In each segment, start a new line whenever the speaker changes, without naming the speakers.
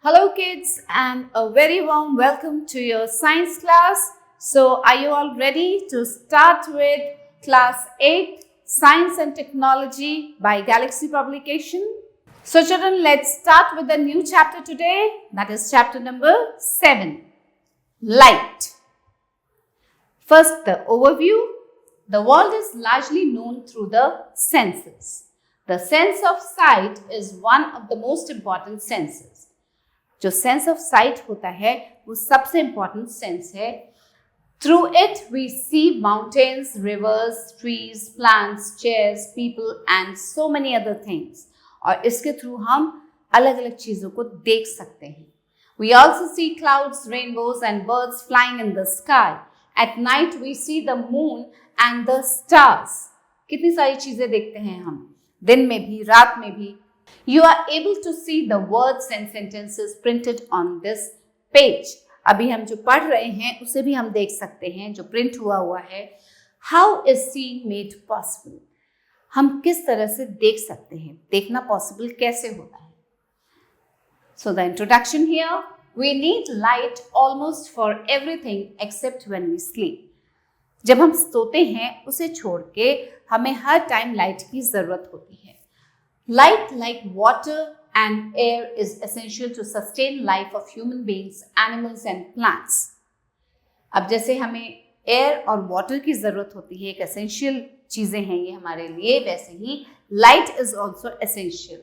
Hello kids and a very warm welcome to your science class. So are you all ready to start with class 8 Science and Technology by Galaxy Publication? So children, let's start with the new chapter today, that is chapter number 7, Light. First, the overview. The world is largely known through the senses. The sense of sight is one of the most important senses. जो sense of sight होता है वो सबसे important sense है. Through it we see mountains, rivers, trees, plants, chairs, people and so many other things. और इसके through हम अलग अलग चीज़ों को देख सकते हैं. We also see clouds, rainbows and birds flying in the sky. At night we see the moon and the stars. कितनी सारी चीज़ें देखते हैं हम, दिन में भी, रात में भी. You are able to see the words and sentences printed on this page. अभी हम जो पढ़ रहे हैं उसे भी हम देख सकते हैं जो प्रिंट हुआ है. How is seeing made possible? हम किस तरह से देख सकते हैं, देखना पॉसिबल कैसे होता है. So the introduction here, we need light almost for everything except when we sleep. जब हम सोते हैं उसे छोड़ के हमें हर टाइम लाइट की जरूरत होती है. Light, like water and air, is essential to sustain life of human beings, animals and plants. अब जैसे हमें एयर और वाटर की ज़रूरत होती है, एक एसेंशियल चीज़ें हैं ये हमारे लिए, वैसे ही light is also essential.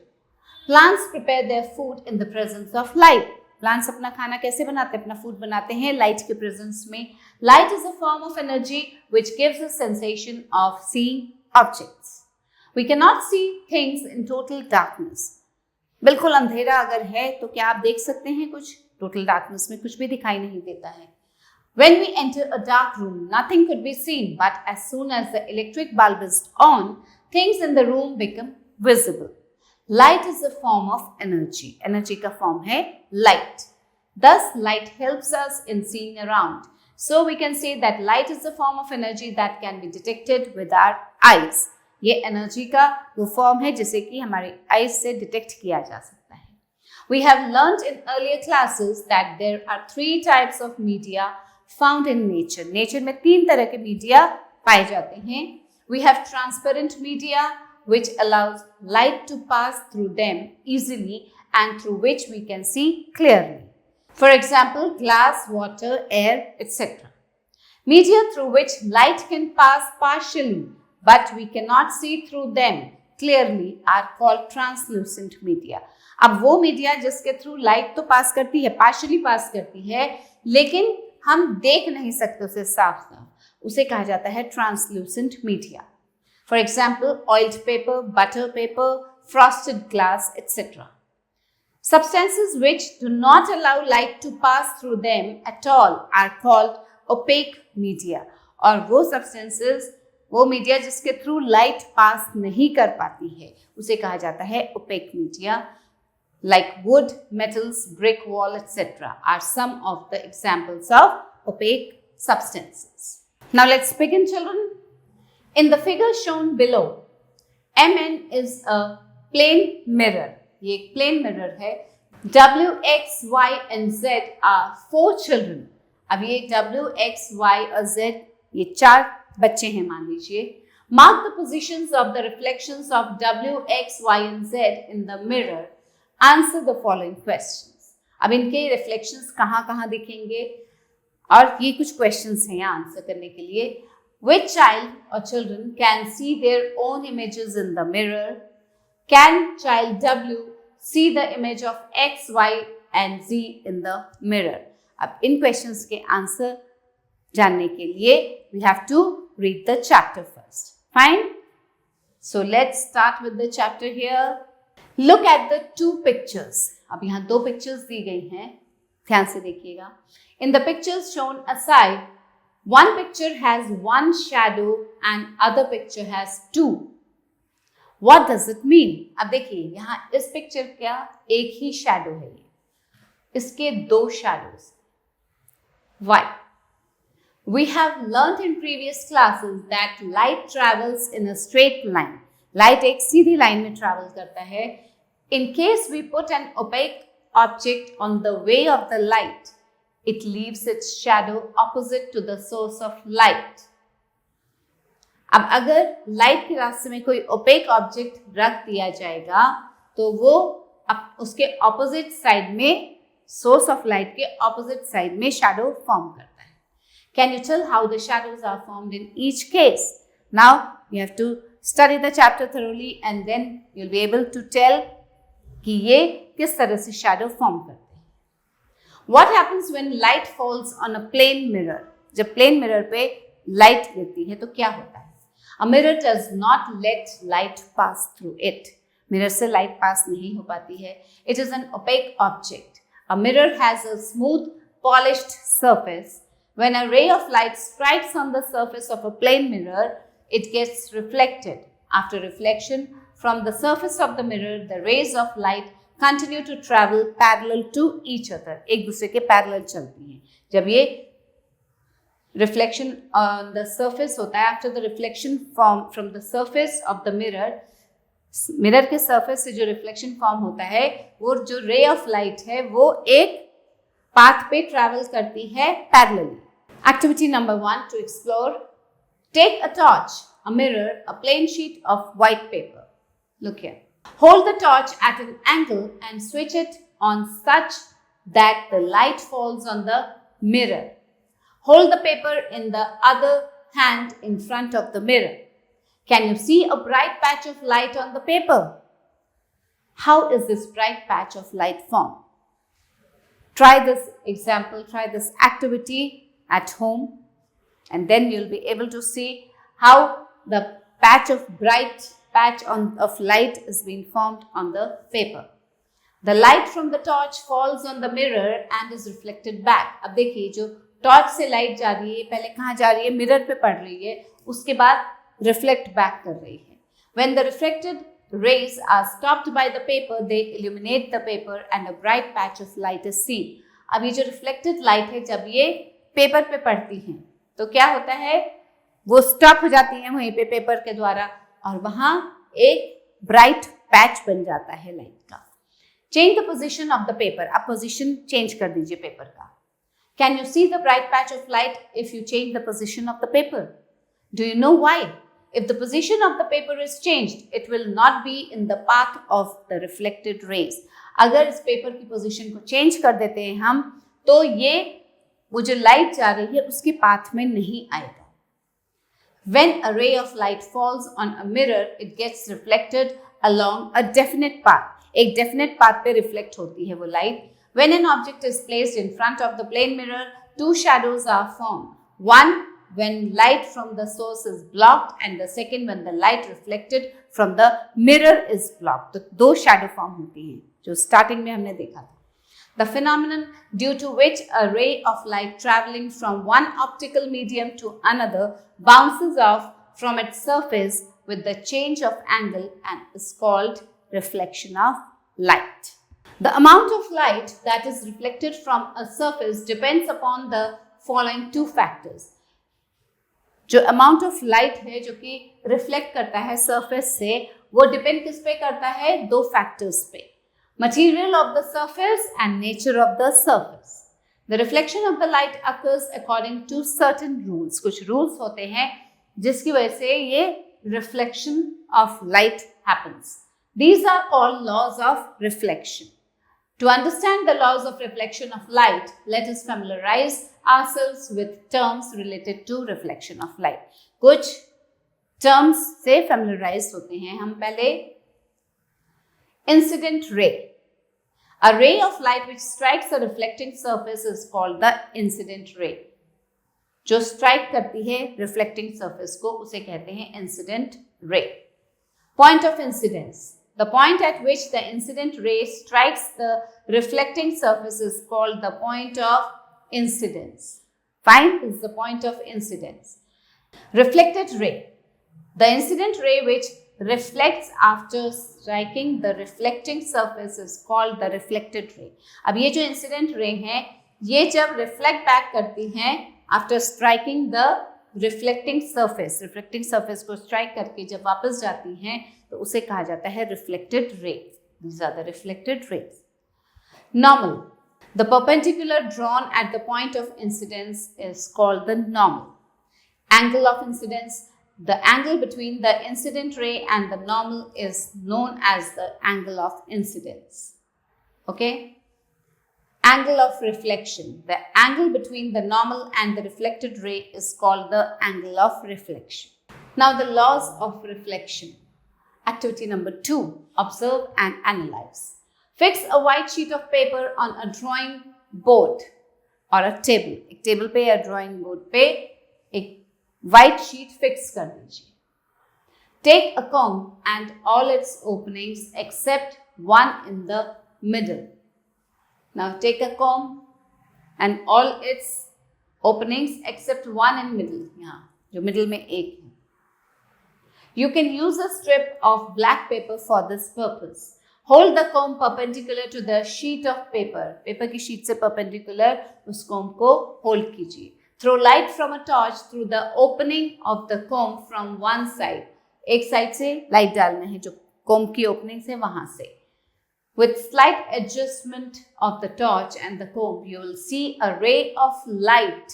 Plants prepare their food in the presence of light. Plants अपना खाना कैसे बनाते हैं, अपना फूड बनाते हैं लाइट के प्रेजेंस में. Light is a form of energy which gives a sensation of seeing objects. We cannot see things in total darkness. बिल्कुल अंधेरा अगर है तो क्या आप देख सकते हैं कुछ? Total darkness में कुछ भी दिखाई नहीं देता है. When we enter a dark room, nothing could be seen, but as soon as the electric bulb is on, things in the room become visible. Light is a form of energy. Energy का form है light. Thus, light helps us in seeing around. So we can say that light is a form of energy that can be detected with our eyes. ये energy का वो form है जिसे कि हमारे eyes से डिटेक्ट किया जा सकता है. We have learned in earlier classes that there are 3 types of media found in nature. Nature में 3 तरह के मीडिया पाए जाते हैं. We have transparent media which allows light to pass through them easily and through which we can see clearly. For example, glass, water, air, etc. Media through which light can pass partially but we cannot see through them clearly are called translucent media. अब वो media जिसके through light तो पास करती है, partially पास करती है, लेकिन हम देख नहीं सकते उसे साफ साफ, उसे कहा जाता है translucent media. For example, oiled paper, butter paper, frosted glass, etc. Substances which do not allow light to pass through them at all are called opaque media. और वो substances, वो मीडिया जिसके थ्रू लाइट पास नहीं कर पाती है उसे कहा जाता है opaque media. Like wood, metals, brick wall, etc. Are some of the examples of opaque substances. Now let's begin, children. In the figure shown below, Mn is a plane mirror. ये एक प्लेन मिरर है. W, X, Y and Z are 4 children. अब ये W, X, Y और Z ये 4 बच्चे हैं मान लीजिए. Mark the positions of the reflections of W, X, Y and Z in the mirror. Answer the following questions. अब इनके रिफ्लेक्शंस कहाँ कहाँ दिखेंगे और ये कुछ क्वेश्चंस हैं यहाँ आंसर करने के लिए. Which child or children can see their own images in the mirror? Can child W see the image of X, Y and Z in the mirror? अब इन क्वेश्चंस के आंसर जानने के लिए we have to read the chapter first. Fine? So let's start with the chapter here. Look at the 2 pictures. अब यहाँ 2 pictures दी गई हैं, ध्यान से देखिएगा. In the pictures shown aside, one picture has 1 shadow and other picture has 2. What does it mean? अब देखिए यहाँ इस पिक्चर का एक ही शैडो है, इसके 2 shadows. Why? We have learnt in previous classes that light travels in a straight line. Light एक सीधी line में travel करता है. In case we put an opaque object on the way of the light, it leaves its shadow opposite to the source of light. अब अगर light के रास्ते में कोई ओपेक ऑब्जेक्ट रख दिया जाएगा तो वो अब उसके ऑपोजिट साइड में, सोर्स ऑफ लाइट के ऑपोजिट साइड में शैडो फॉर्म करता है. Can you tell how the shadows are formed in each case? Now you have to study the chapter thoroughly and then you will be able to tell कि ये किस तरह से shadow form करते हैं. What happens when light falls on a plane mirror? जब plane mirror पे light गिरती है तो क्या होता है? A mirror does not let light pass through it. Mirror से लाइट पास नहीं हो पाती है. It is an opaque object. A mirror has a smooth, polished surface. When a ray of light strikes on the surface of a plane mirror, it gets reflected. After reflection, from the surface of the mirror, the rays of light continue to travel parallel to each other. एक दूसरे के parallel चलती हैं. जब ये reflection on the surface होता है, after the reflection from the surface of the mirror, mirror के सरफेस से जो रिफ्लेक्शन फॉर्म होता है, वो जो रे ऑफ लाइट है वो एक पाथ पे ट्रैवल करती है parallelly. Activity number 1 to explore. Take a torch, a mirror, a plain sheet of white paper. Look here. Hold the torch at an angle and switch it on such that the light falls on the mirror. Hold the paper in the other hand in front of the mirror. Can you see a bright patch of light on the paper? How is this bright patch of light formed? Try this example, try this activity at home, and then you'll be able to see how the bright patch of light is being formed on the paper. The light from the torch falls on the mirror and is reflected back. अब देखिए जो torch से light जा रही है, पहले कहाँ जा रही है? मिरर पे पड़ रही है, उसके बाद रिफ्लेक्ट बैक कर रही है. When the reflected rays are stopped by the paper, they illuminate the paper and a bright patch of light is seen. अब ये जो रिफ्लेक्टेड लाइट है, जब ये पेपर पे पड़ती हैं तो क्या होता है? वो स्टॉप हो जाती है वहीं पे पेपर के द्वारा और वहां एक ब्राइट पैच बन जाता है लाइट का. Change the position of the paper. अब पोजीशन चेंज कर दीजिए पेपर का. Can you see the bright patch of light if you change the position of the paper? Do you know why? If the position of the paper is changed, it will not be in the path of the reflected raise. अगर इस paper की position को change कर देते हैं हम, तो ये वो जो लाइट जा रही है उसके पाथ में नहीं आएगा. When a ray of light falls on a mirror, it gets reflected along a definite path. एक definite path पे reflect होती है वो light. When an object is placed in front of the plane mirror, two shadows are formed. One when light from the source is blocked, and the second when the light reflected from the mirror is blocked. तो दो shadow form होती हैं जो starting में हमने देखा था. The phenomenon due to which a ray of light traveling from one optical medium to another bounces off from its surface with the change of angle and is called reflection of light. The amount of light that is reflected from a surface depends upon the following two factors. जो amount of light है जो कि reflect करता है surface से, वो depend किस पे करता है? दो factors पे. Material of the surface and nature of the surface. The reflection of the light occurs according to certain rules. कुछ rules होते हैं जिसकी वजह से ये reflection of light happens. These are called laws of reflection. To understand the laws of reflection of light, let us familiarize ourselves with terms related to reflection of light. कुछ terms से familiarize होते हैं हम. पहले incident ray. A ray of light which strikes a reflecting surface is called the incident ray. जो strike करती है reflecting surface को उसे कहते हैं incident ray. Point of incidence. The point at which the incident ray strikes the reflecting surface is called the point of incidence. Fine, this is the point of incidence. Reflected ray. The incident ray which reflects after striking the reflecting surface is called the reflected ray. अब ये जो incident ray है, ये जब reflect back करती हैं after striking the reflecting surface को strike करके जब वापस जाती हैं तो उसे कहा जाता है reflected ray. These are the reflected rays. Normal. The perpendicular drawn at the point of incidence is called the normal. Angle of incidence. The angle between the incident ray and the normal is known as the angle of incidence. Okay? Angle of reflection. The angle between the normal and the reflected ray is called the angle of reflection. Now the laws of reflection. Activity number 2. Observe and analyze. Fix a white sheet of paper on a drawing board or a table. एक table पे या drawing board पे एक white sheet fix कर दीजिए. Take a comb and all its openings except one in the middle. Now take a comb and all its openings except one in middle. यहाँ जो middle में एक है. You can use a strip of black paper for this purpose. Hold the comb perpendicular to the sheet of paper. Paper की sheet से perpendicular उस comb को hold कीजिए. Throw light from a torch through the opening of the comb from one side. एक side से light डालना है जो comb की opening से वहाँ से. With slight adjustment of the torch and the comb, you will see a ray of light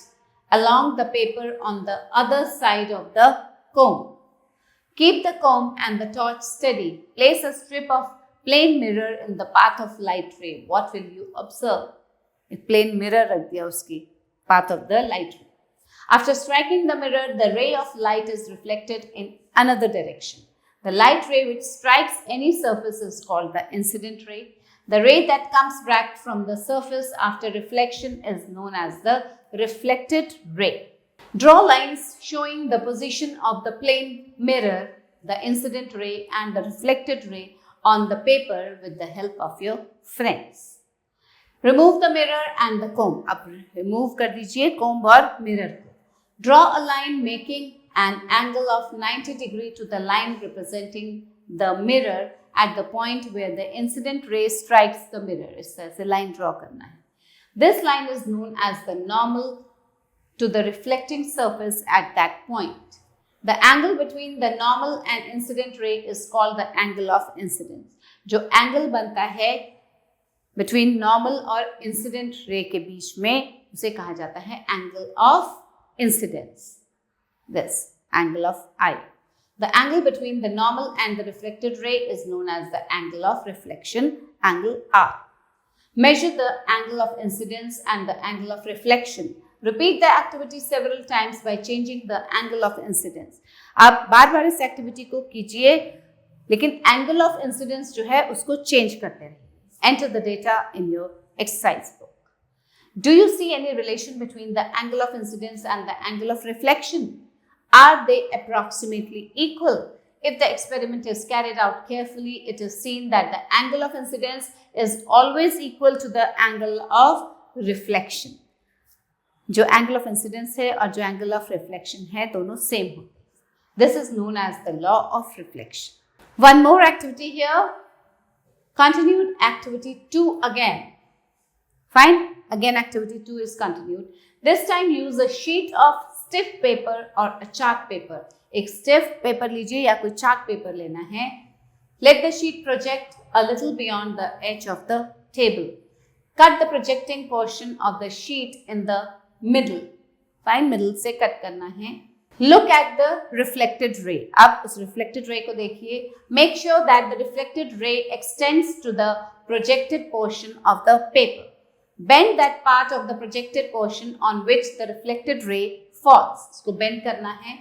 along the paper on the other side of the comb. Keep the comb and the torch steady. Place a strip of plain mirror in the path of light ray. What will you observe? एक plain mirror रख दिया उसकी path of the light ray. After striking the mirror, the ray of light is reflected in another direction. The light ray which strikes any surface is called the incident ray. The ray that comes back from the surface after reflection is known as the reflected ray. Draw lines showing the position of the plain mirror, the incident ray and the reflected ray on the paper with the help of your friends. Remove the mirror and the comb. अब remove कर दीजिए comb और mirror को. Draw a line making an angle of 90 degree to the line representing the mirror at the point where the incident ray strikes the mirror. इस तरह से line draw करना है. This line is known as the normal to the reflecting surface at that point. The angle between the normal and incident ray is called the angle of incidence. जो angle बनता है between normal और incident ray के बीच में उसे कहा जाता है angle of incidence. This angle of I. The angle between the normal and the reflected ray is known as the angle of reflection, angle R. Measure the angle of incidence and the angle of reflection. Repeat the activity several times by changing the angle of incidence. आप बार बार इस activity को कीजिए लेकिन angle of incidence जो है उसको change करते रहिए. Enter the data in your exercise book. Do you see any relation between the angle of incidence and the angle of reflection? Are they approximately equal? If the experiment is carried out carefully, it is seen that the angle of incidence is always equal to the angle of reflection. जो angle of incidence है और जो angle of reflection है दोनों same होते हैं. This is known as the law of reflection. One more activity here. Continued activity 2 again. Fine. Again activity 2 is continued. This time use a sheet of stiff paper और a chart paper. एक stiff paper लीजिए या कोई chart paper लेना है. Let the sheet project a little beyond the edge of the table. Cut the projecting portion of the sheet in the middle. Fine. Middle से cut करना है. Look at the reflected रे. अब उस reflected ray को देखिए. Make sure that the reflected ray extends to the projected portion of the paper. Bend that part of the projected portion on which the reflected ray falls. इसको bend करना है.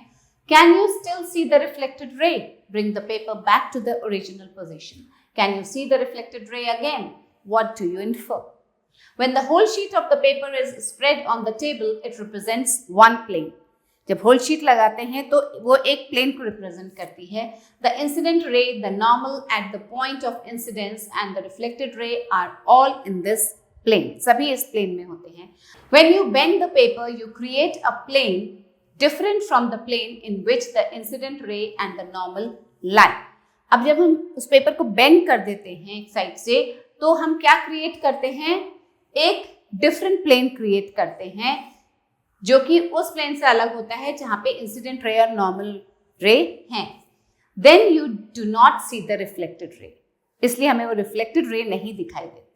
Can you still see the reflected ray? Bring the paper back to the original position. Can you see the reflected ray again? What do you infer? When the whole sheet of the paper is spread on the table, it represents one plane. जब whole sheet लगाते हैं तो वो एक plane को represent करती है. The incident ray, the normal at the point of incidence and the reflected ray are all in this plane. सभी इस plane में होते हैं. When you bend the paper, you create a plane different from the plane in which the incident ray and the normal lie. अब जब हम उस paper को bend कर देते हैं एक साइड से तो हम क्या क्रिएट करते हैं? एक डिफरेंट प्लेन क्रिएट करते हैं जो कि उस प्लेन से अलग होता है जहां पे इंसिडेंट रे और नॉर्मल रे हैं. Then you do not see the reflected ray. इसलिए हमें वो रिफ्लेक्टेड रे नहीं दिखाई देती.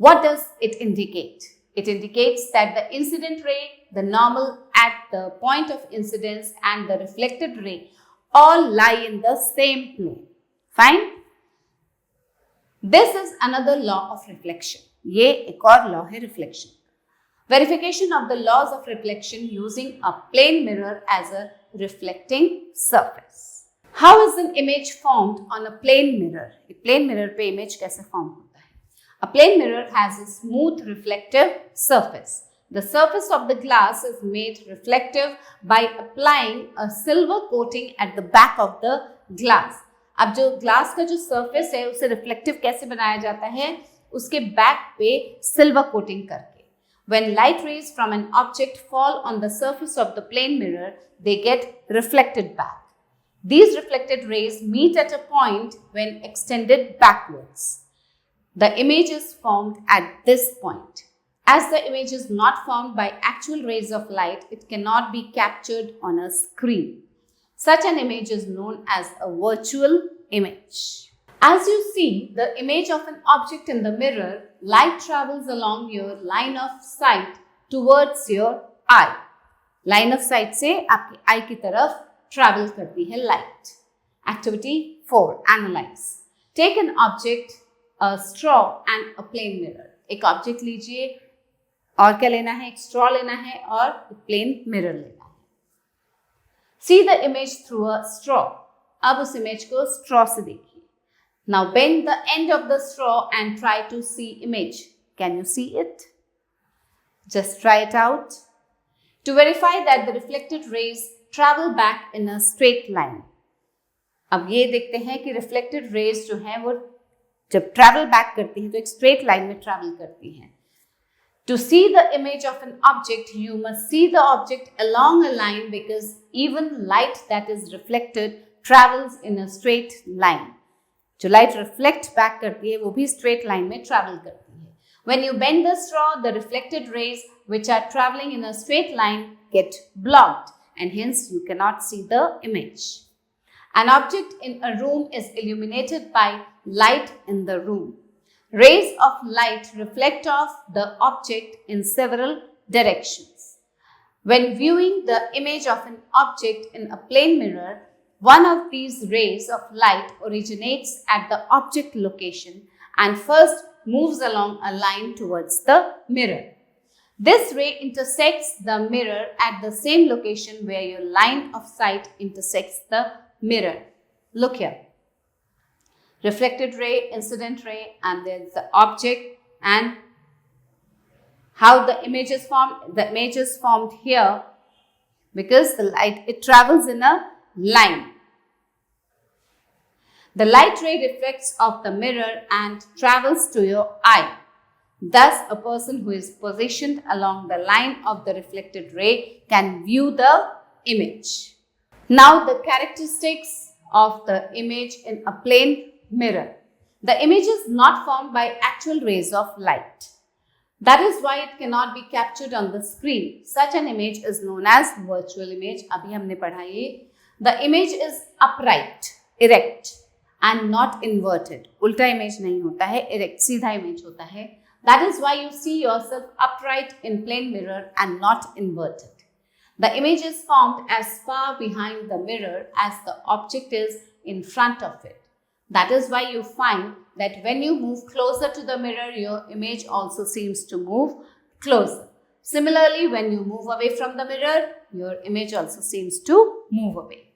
What does it indicate? It indicates that the incident ray, the normal at the point of incidence and the reflected ray all lie in the same plane. Fine? This is another law of reflection. ये एक और law है reflection. Verification of the laws of reflection using a plane mirror as a reflecting surface. How is an image formed on a plane mirror? एक plane mirror पे image कैसे form होता है? A plane mirror has a smooth reflective surface. The surface of the glass is made reflective by applying a silver coating at the back of the glass. अब जो glass का जो surface है उसे reflective कैसे बनाया जाता है? उसके back पे silver coating करके. When light rays from an object fall on the surface of the plane mirror, they get reflected back. These reflected rays meet at a point when extended backwards. The image is formed at this point. As the image is not formed by actual rays of light, it cannot be captured on a screen. Such an image is known as a virtual image. As you see the image of an object in the mirror, light travels along your line of sight towards your eye. Line of sight से आपकी eye की तरफ travel करती है light. Activity 4. Analyze. Take an object, a straw and a plane mirror. एक object लीजिए और क्या लेना है? एक स्ट्रॉ लेना है और एक प्लेन मिरर लेना है. See the image through a straw. अब उस इमेज को स्ट्रॉ से देखिए. Now bend the end of the straw and try to see image. Can you see it? Just try it out. To verify that the reflected rays travel back in a straight line. अब ये देखते हैं कि reflected rays जो हैं वो जब travel back करती हैं तो एक straight line में travel करती हैं. To see the image of an object, you must see the object along a line because even light that is reflected travels in a straight line. जो light reflect back करती है वो भी straight line में travel करती है. When you bend the straw, the reflected rays which are traveling in a straight line get blocked and hence you cannot see the image. An object in a room is illuminated by light in the room. Rays of light reflect off the object in several directions. When viewing the image of an object in a plane mirror, one of these rays of light originates at the object location and first moves along a line towards the mirror. This ray intersects the mirror at the same location where your line of sight intersects the mirror. Look here. Reflected ray, incident ray, and there's the object and how the image is formed. The image is formed here because the light, it travels in a line. The light ray reflects off the mirror and travels to your eye. Thus, a person who is positioned along the line of the reflected ray can view the image. Now, the characteristics of the image in a plane mirror. The image is not formed by actual rays of light. That is why it cannot be captured on the screen. Such an image is known as virtual image. अभी हमने पढ़ा ये. The image is upright, erect and not inverted. उल्टा image नहीं होता है, erect सीधा image होता है. That is why you see yourself upright in plane mirror and not inverted. The image is formed as far behind the mirror as the object is in front of it. That is why you find that when you move closer to the mirror, your image also seems to move closer. Similarly, when you move away from the mirror, your image also seems to move away.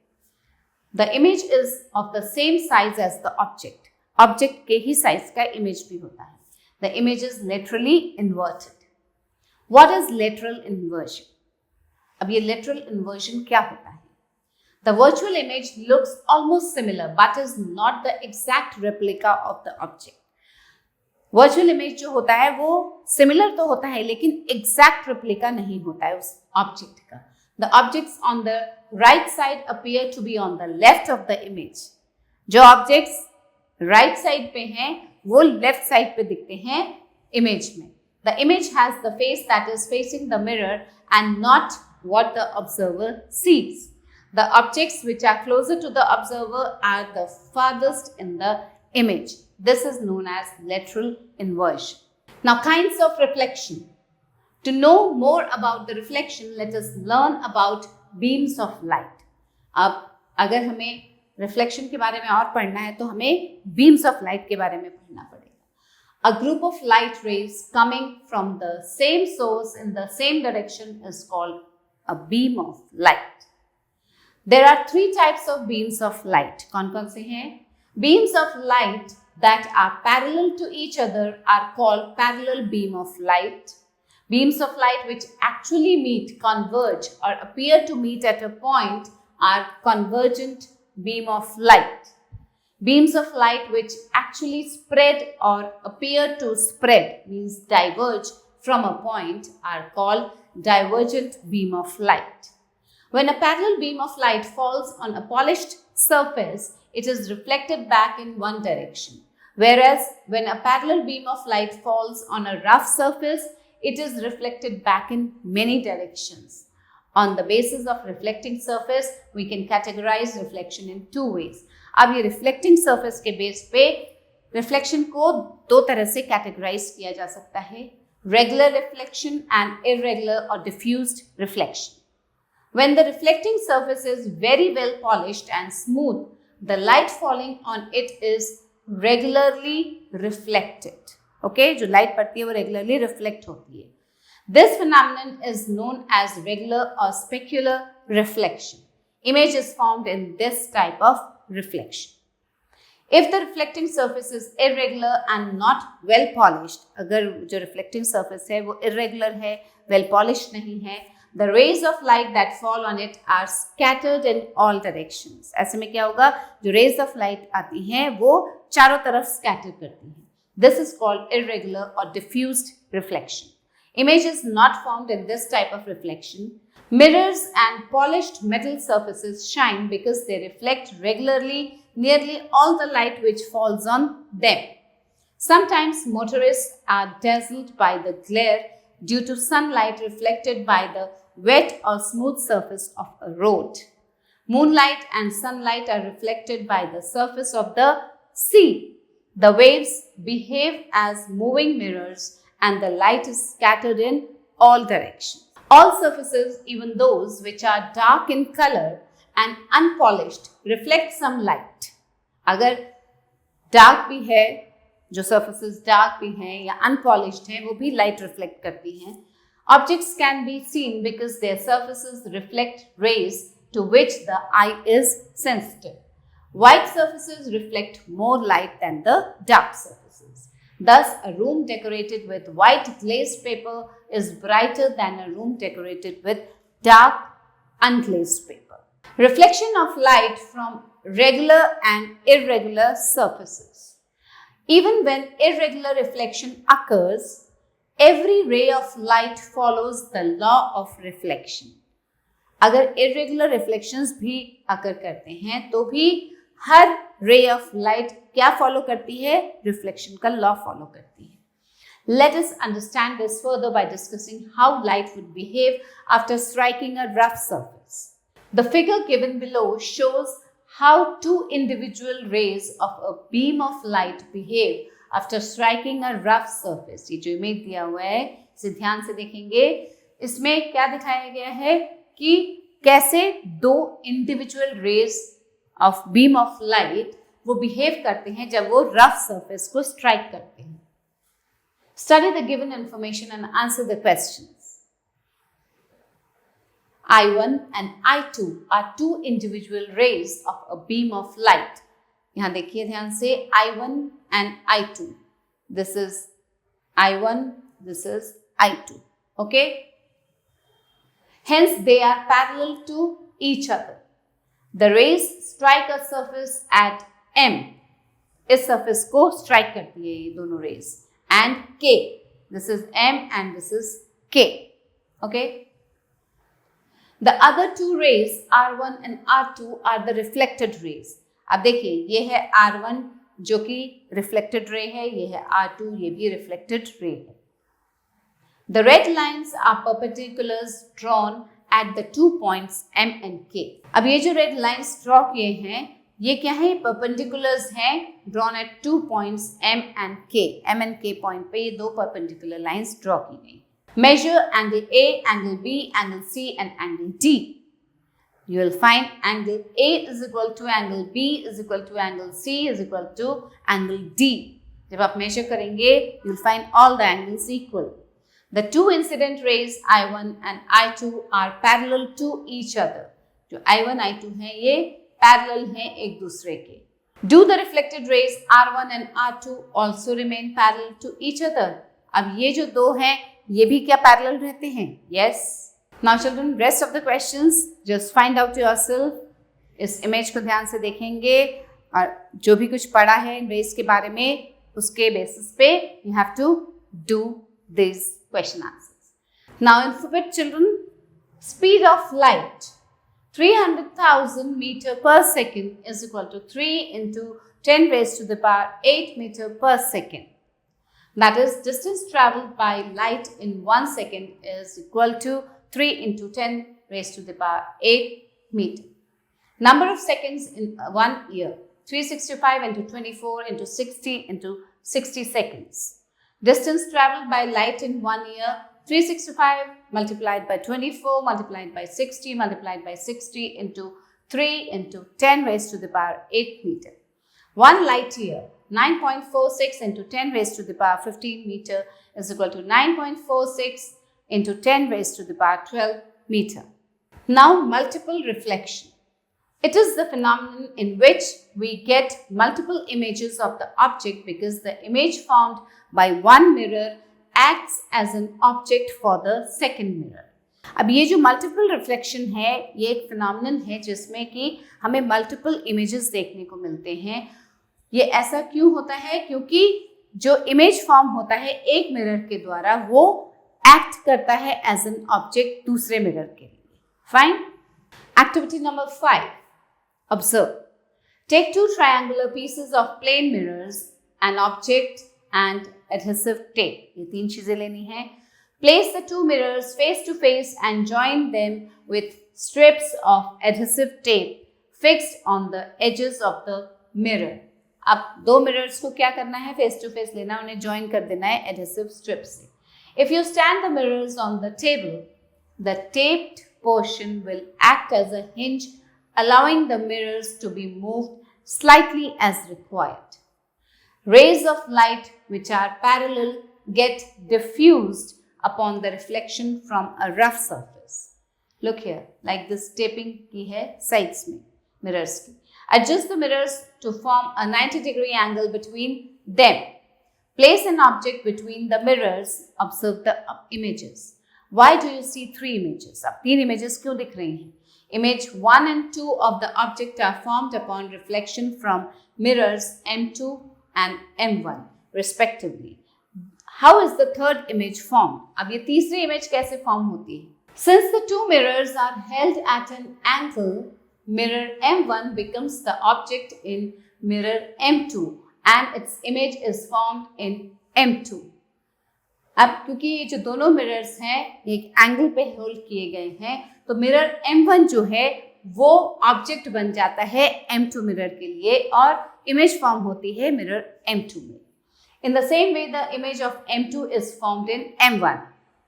The image is of the same size as the object. Object के ही size का image भी होता है. The image is laterally inverted. What is lateral inversion? अब ये lateral inversion क्या होता है? The virtual image looks almost similar but is not the exact replica of the object. Virtual image जो होता है वो similar तो होता है लेकिन exact replica नहीं होता है उस object का. The objects on the right side appear to be on the left of the image. जो objects right side पे हैं वो left side पे दिखते हैं image में. The image has the face that is facing the mirror and not what the observer sees. The objects which are closer to the observer are the farthest in the image. This is known as lateral inversion. Now, kinds of reflection. To know more about the reflection, let us learn about beams of light. अब अगर हमें reflection के बारे में और पढ़ना है तो हमें beams of light के बारे में पढ़ना पड़ेगा. A group of light rays coming from the same source in the same direction is called a beam of light. There are three types of beams of light. कौन-कौन से हैं? Beams of light that are parallel to each other are called parallel beam of light. Beams of light which actually meet, converge or appear to meet at a point are convergent beam of light. Beams of light which actually spread or appear to spread, means diverge from a point, are called divergent beam of light. When a parallel beam of light falls on a polished surface, it is reflected back in one direction. Whereas when a parallel beam of light falls on a rough surface, it is reflected back in many directions. On the basis of reflecting surface, we can categorize reflection in two ways. अब ये reflecting surface के base पे reflection को दो तरह से categorize किया जा सकता है, regular reflection and irregular or diffused reflection. When the reflecting surface is very well polished and smooth, the light falling on it is regularly reflected. Okay, जो लाइट पड़ती है वो रेगुलरली रिफ्लेक्ट होती है. This phenomenon is known as regular or specular reflection. Image is formed in this type of reflection. If the reflecting surface is irregular and not well polished, अगर जो reflecting surface है वो irregular है, well polished नहीं है, the rays of light that fall on it are scattered in all directions. ऐसे में क्या होगा? जो rays of light आती हैं वो चारों तरफ scatter करती हैं. This is called irregular or diffused reflection. Image is not formed in this type of reflection. Mirrors and polished metal surfaces shine because they reflect regularly nearly all the light which falls on them. Sometimes motorists are dazzled by the glare due to sunlight reflected by the wet or smooth surface of a road. Moonlight and sunlight are reflected by the surface of the sea. The waves behave as moving mirrors and the light is scattered in all directions. All surfaces, even those which are dark in color and unpolished, reflect some light. अगर dark भी है, जो surfaces dark भी हैं या unpolished हैं, वो भी light reflect करती हैं. Objects can be seen because their surfaces reflect rays to which the eye is sensitive. White surfaces reflect more light than the dark surfaces. Thus, a room decorated with white glazed paper is brighter than a room decorated with dark unglazed paper. Reflection of light from regular and irregular surfaces. Even when irregular reflection occurs, every ray of light follows the law of reflection. अगर irregular reflections भी occur करते हैं तो भी हर ray of light क्या follow करती है? Reflection का लॉ फॉलो करती है. Let us understand this further by discussing how light would behave after striking a rough surface. The figure given below shows how two individual rays of a beam of light behave after striking a rough surface. ये जो image दिया हुआ है इसे ध्यान से देखेंगे. इसमें क्या दिखाया गया है कि कैसे दो individual rays of beam of light वो बिहेव करते हैं जब वो रफ सरफेस को स्ट्राइक करते हैं. Study the given information and answer the questions. I1 and I2 are two individual rays of a beam of light. यहां देखिए ध्यान से I1 and I2. This is I1, this is I2. Okay? Hence they are parallel to each other. The rays strike a surface at M. इस surface को strike करती है ये दोनों rays. And K. This is M and this is K. Okay? The other two rays, R1 and R2, are the reflected rays. अब देखिए ये है R1 जो कि reflected ray है, ये है R2 ये भी reflected ray है. The red lines are perpendiculars drawn at the 2 points M and K. अब ये जो red lines draw किए हैं ये क्या है? परपेंडिकुलर्स हैं drawn at 2 points M and K. M and K point पे ये दो परपेंडिकुलर लाइंस ड्रॉ की गई. Measure angle A, angle B, angle C and angle D. You will find angle A is equal to angle B is equal to angle C is equal to angle D. जब आप measure करेंगे, you will find all the angles equal. The two incident rays I1 and I2 are parallel to each other. जो I1 I2 हैं ये parallel हैं एक दूसरे के. Do the reflected rays R1 and R2 also remain parallel to each other? अब ये जो दो हैं ये भी क्या parallel रहते हैं? Yes. Now children, rest of the questions just find out yourself. इस इमेज को ध्यान से देखेंगे और जो भी कुछ पढ़ा है इन रेस के बारे में उसके बेसिस पे you have to do these question answers. Now alphabet children, speed of light 300,000 meter per second is equal to 3 into 10 raised to the power 8 meter per second. That is, distance traveled by light in 1 second is equal to 3 into 10 raised to the power 8 meter. Number of seconds in 1 year, 365 into 24 into 60 into 60 seconds. Distance traveled by light in 1 year, 365 multiplied by 24 multiplied by 60 multiplied by 60 into 3 into 10 raised to the power 8 meter. 1 light year, 9.46 into 10 raised to the power 15 meter is equal to 9.46 into 10 raised to the power 12 meter. Now multiple reflection. It is the phenomenon in which we get multiple images of the object because the image formed by one mirror acts as an object for the second mirror. अब ये जो multiple reflection है ये एक phenomenon है जिसमें कि हमें मल्टीपल इमेजेस देखने को मिलते हैं. ये ऐसा क्यों होता है? क्योंकि जो इमेज फॉर्म होता है एक मिरर के द्वारा वो एक्ट करता है एज एन ऑब्जेक्ट दूसरे मिरर के लिए. Fine. Activity number 5. Observe. Take 2 triangular pieces of plane mirrors, an object and adhesive tape. ये 3 चीजें लेनी है. Place the 2 mirrors face to face and join them with strips of adhesive tape fixed on the edges of the mirror. अब 2 mirrors को क्या करना है? Face to face लेना, उन्हें ज्वाइन कर देना है एडहेसिव स्ट्रिप से. If you stand the mirrors on the table, the taped portion will act as a hinge, allowing the mirrors to be moved slightly as required. Rays of light which are parallel get diffused upon the reflection from a rough surface. Look here, like this taping की है sides में mirrors की. Adjust the mirrors to form a 90-degree angle between them. Place an object between the mirrors. Observe the images. Why do you see 3 images? अब 3 images क्यों दिख रही हैं? Image 1 and 2 of the object are formed upon reflection from mirrors M2 and M1 respectively. How is the third image formed? अब ये तीसरी image कैसे form होती है? Since the 2 mirrors are held at an angle, mirror M1 becomes the object in mirror M2 and its image is formed in M2. अब क्योंकि ये जो दोनों मिरर्स हैं एक एंगल पे होल्ड किए गए हैं तो मिरर M1 जो है वो ऑब्जेक्ट बन जाता है M2 मिरर के लिए और इमेज फॉर्म होती है मिरर M2 में. In the same way, the image of M2 is formed in M1.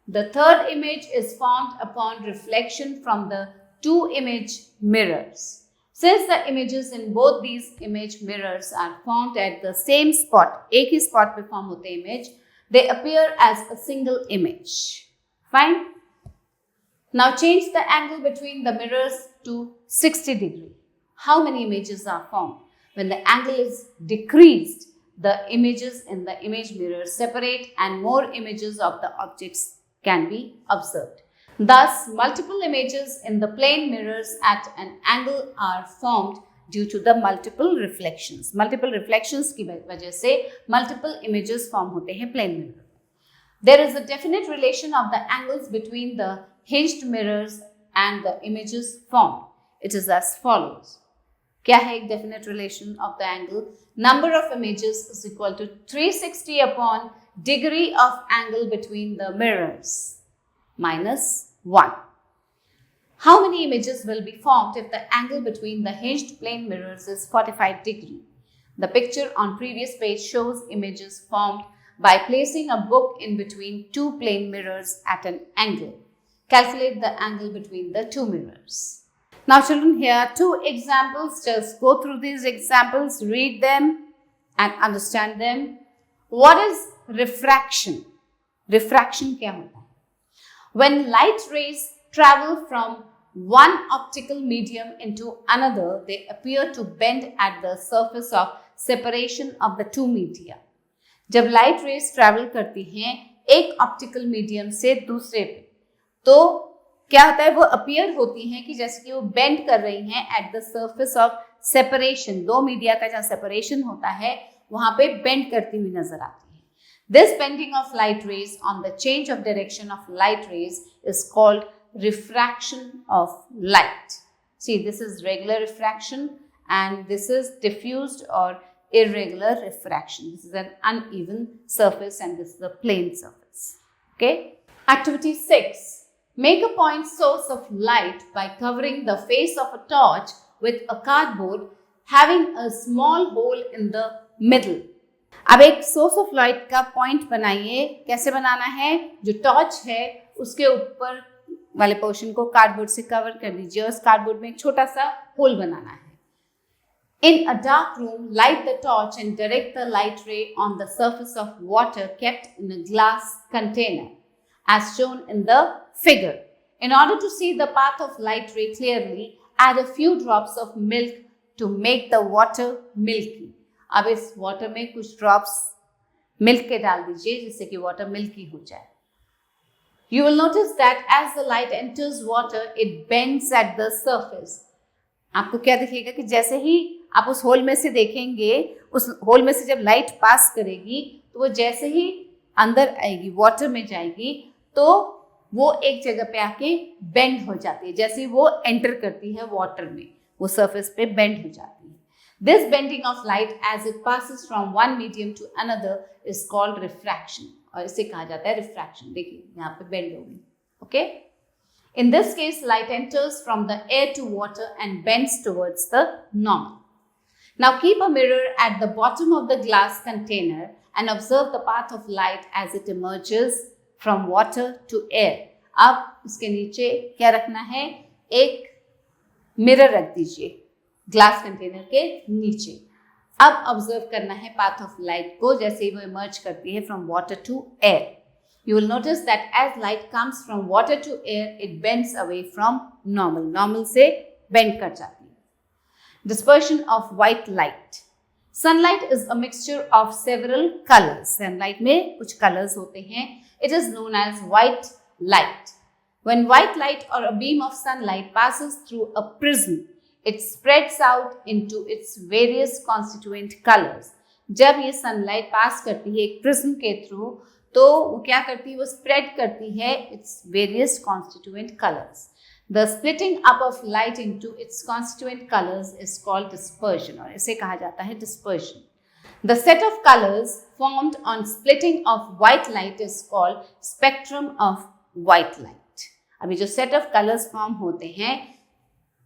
The third image is formed upon reflection from the 2 image mirrors. Since the images in both these image mirrors are formed at the same spot, एक ही spot पे form होते image, they appear as a single image. Fine? Now change the angle between the mirrors to 60 degree. How many images are formed? When the angle is decreased, the images in the image mirror separate and more images of the objects can be observed. Thus, multiple images in the plane mirrors at an angle are formed due to the multiple reflections. Multiple reflections की वजह से multiple images form होते हैं plane mirror. There is a definite relation of the angles between the hinged mirrors and the images formed. It is as follows. क्या है एक definite relation of the angle? Number of images is equal to 360 upon degree of angle between the mirrors minus 1. How many images will be formed if the angle between the hinged plane mirrors is 45 degrees? The picture on previous page shows images formed by placing a book in between two plane mirrors at an angle. Calculate the angle between the two mirrors. Now children, here are two examples. Just go through these examples, read them and understand them. What is refraction? Refraction क्या होता है? When light rays travel from one optical medium into another, they appear to bend at the surface of separation of the two media. जब light rays travel करती हैं एक optical medium से दूसरे पे, तो क्या होता है, वो अपीयर होती हैं कि जैसे कि वो बेंड कर रही हैं at the surface of separation. दो मीडिया का जहाँ सेपरेशन होता है वहां पे बेंड करती हुई नजर आती है. This bending of light rays on the change of direction of light rays is called refraction of light. See, this is regular refraction and this is diffused or irregular refraction. This is an uneven surface and this is a plane surface. Okay. Activity 6. Make a point source of light by covering the face of a torch with a cardboard having a small hole in the middle. अब एक source of light का point बनाइए. कैसे बनाना है? जो torch है उसके ऊपर वाले पोर्शन को कार्डबोर्ड से कवर कर दीजिए और उस कार्डबोर्ड में एक छोटा सा होल बनाना है. In a dark room, light the torch and direct the light ray on the surface of water kept in a glass container, as shown in the figure. In order to see the path of light ray clearly, add a few drops of milk to make the water milky. अब इस water में कुछ drops milk के डाल दीजिए जिससे कि water milky हो जाए. You will notice that as the light enters water, it bends at the surface. आपको क्या दिखेगा कि जैसे ही आप उस होल में से देखेंगे, उस होल में से जब लाइट पास करेगी तो वो जैसे ही अंदर आएगी, वाटर में जाएगी, तो वो एक जगह पे आके बेंड हो जाती है. जैसे ही वो एंटर करती है वाटर में, वो सरफेस पे बेंड हो जाती है. This bending of light as it passes from one medium to another is called refraction. और इसे कहा जाता है रिफ्रैक्शन. देखिए यहाँ पे बेंड हो गई. Okay. In this case, light enters from the air to water and bends towards the normal. Now keep a mirror at the bottom of the glass container and observe the path of light as it emerges from water to air. अब इसके नीचे क्या रखना है? एक mirror रख दीजिए glass container के नीचे. अब ऑब्जर्व करना है पाथ ऑफ लाइट को जैसे ही वो इमर्ज करती है from water to air. You will notice that as light comes from water to air it bends away from normal. Normal से बेंड कर जाती है. Dispersion of white light. Sunlight is a mixture of several colours. Sunlight में कुछ colours होते हैं. It is known as white light. When white light or a beam of sunlight passes through a prism, it spreads out into its various constituent colors. जब ये sunlight पास करती है एक prism के थ्रू, तो वो क्या करती है? वो स्प्रेड करती है its various constituent colors. The splitting up of light into its constituent colors is called dispersion, और इसे कहा जाता है dispersion. The set of colors formed on splitting of white light is called spectrum of white light. अभी जो set of colours form होते हैं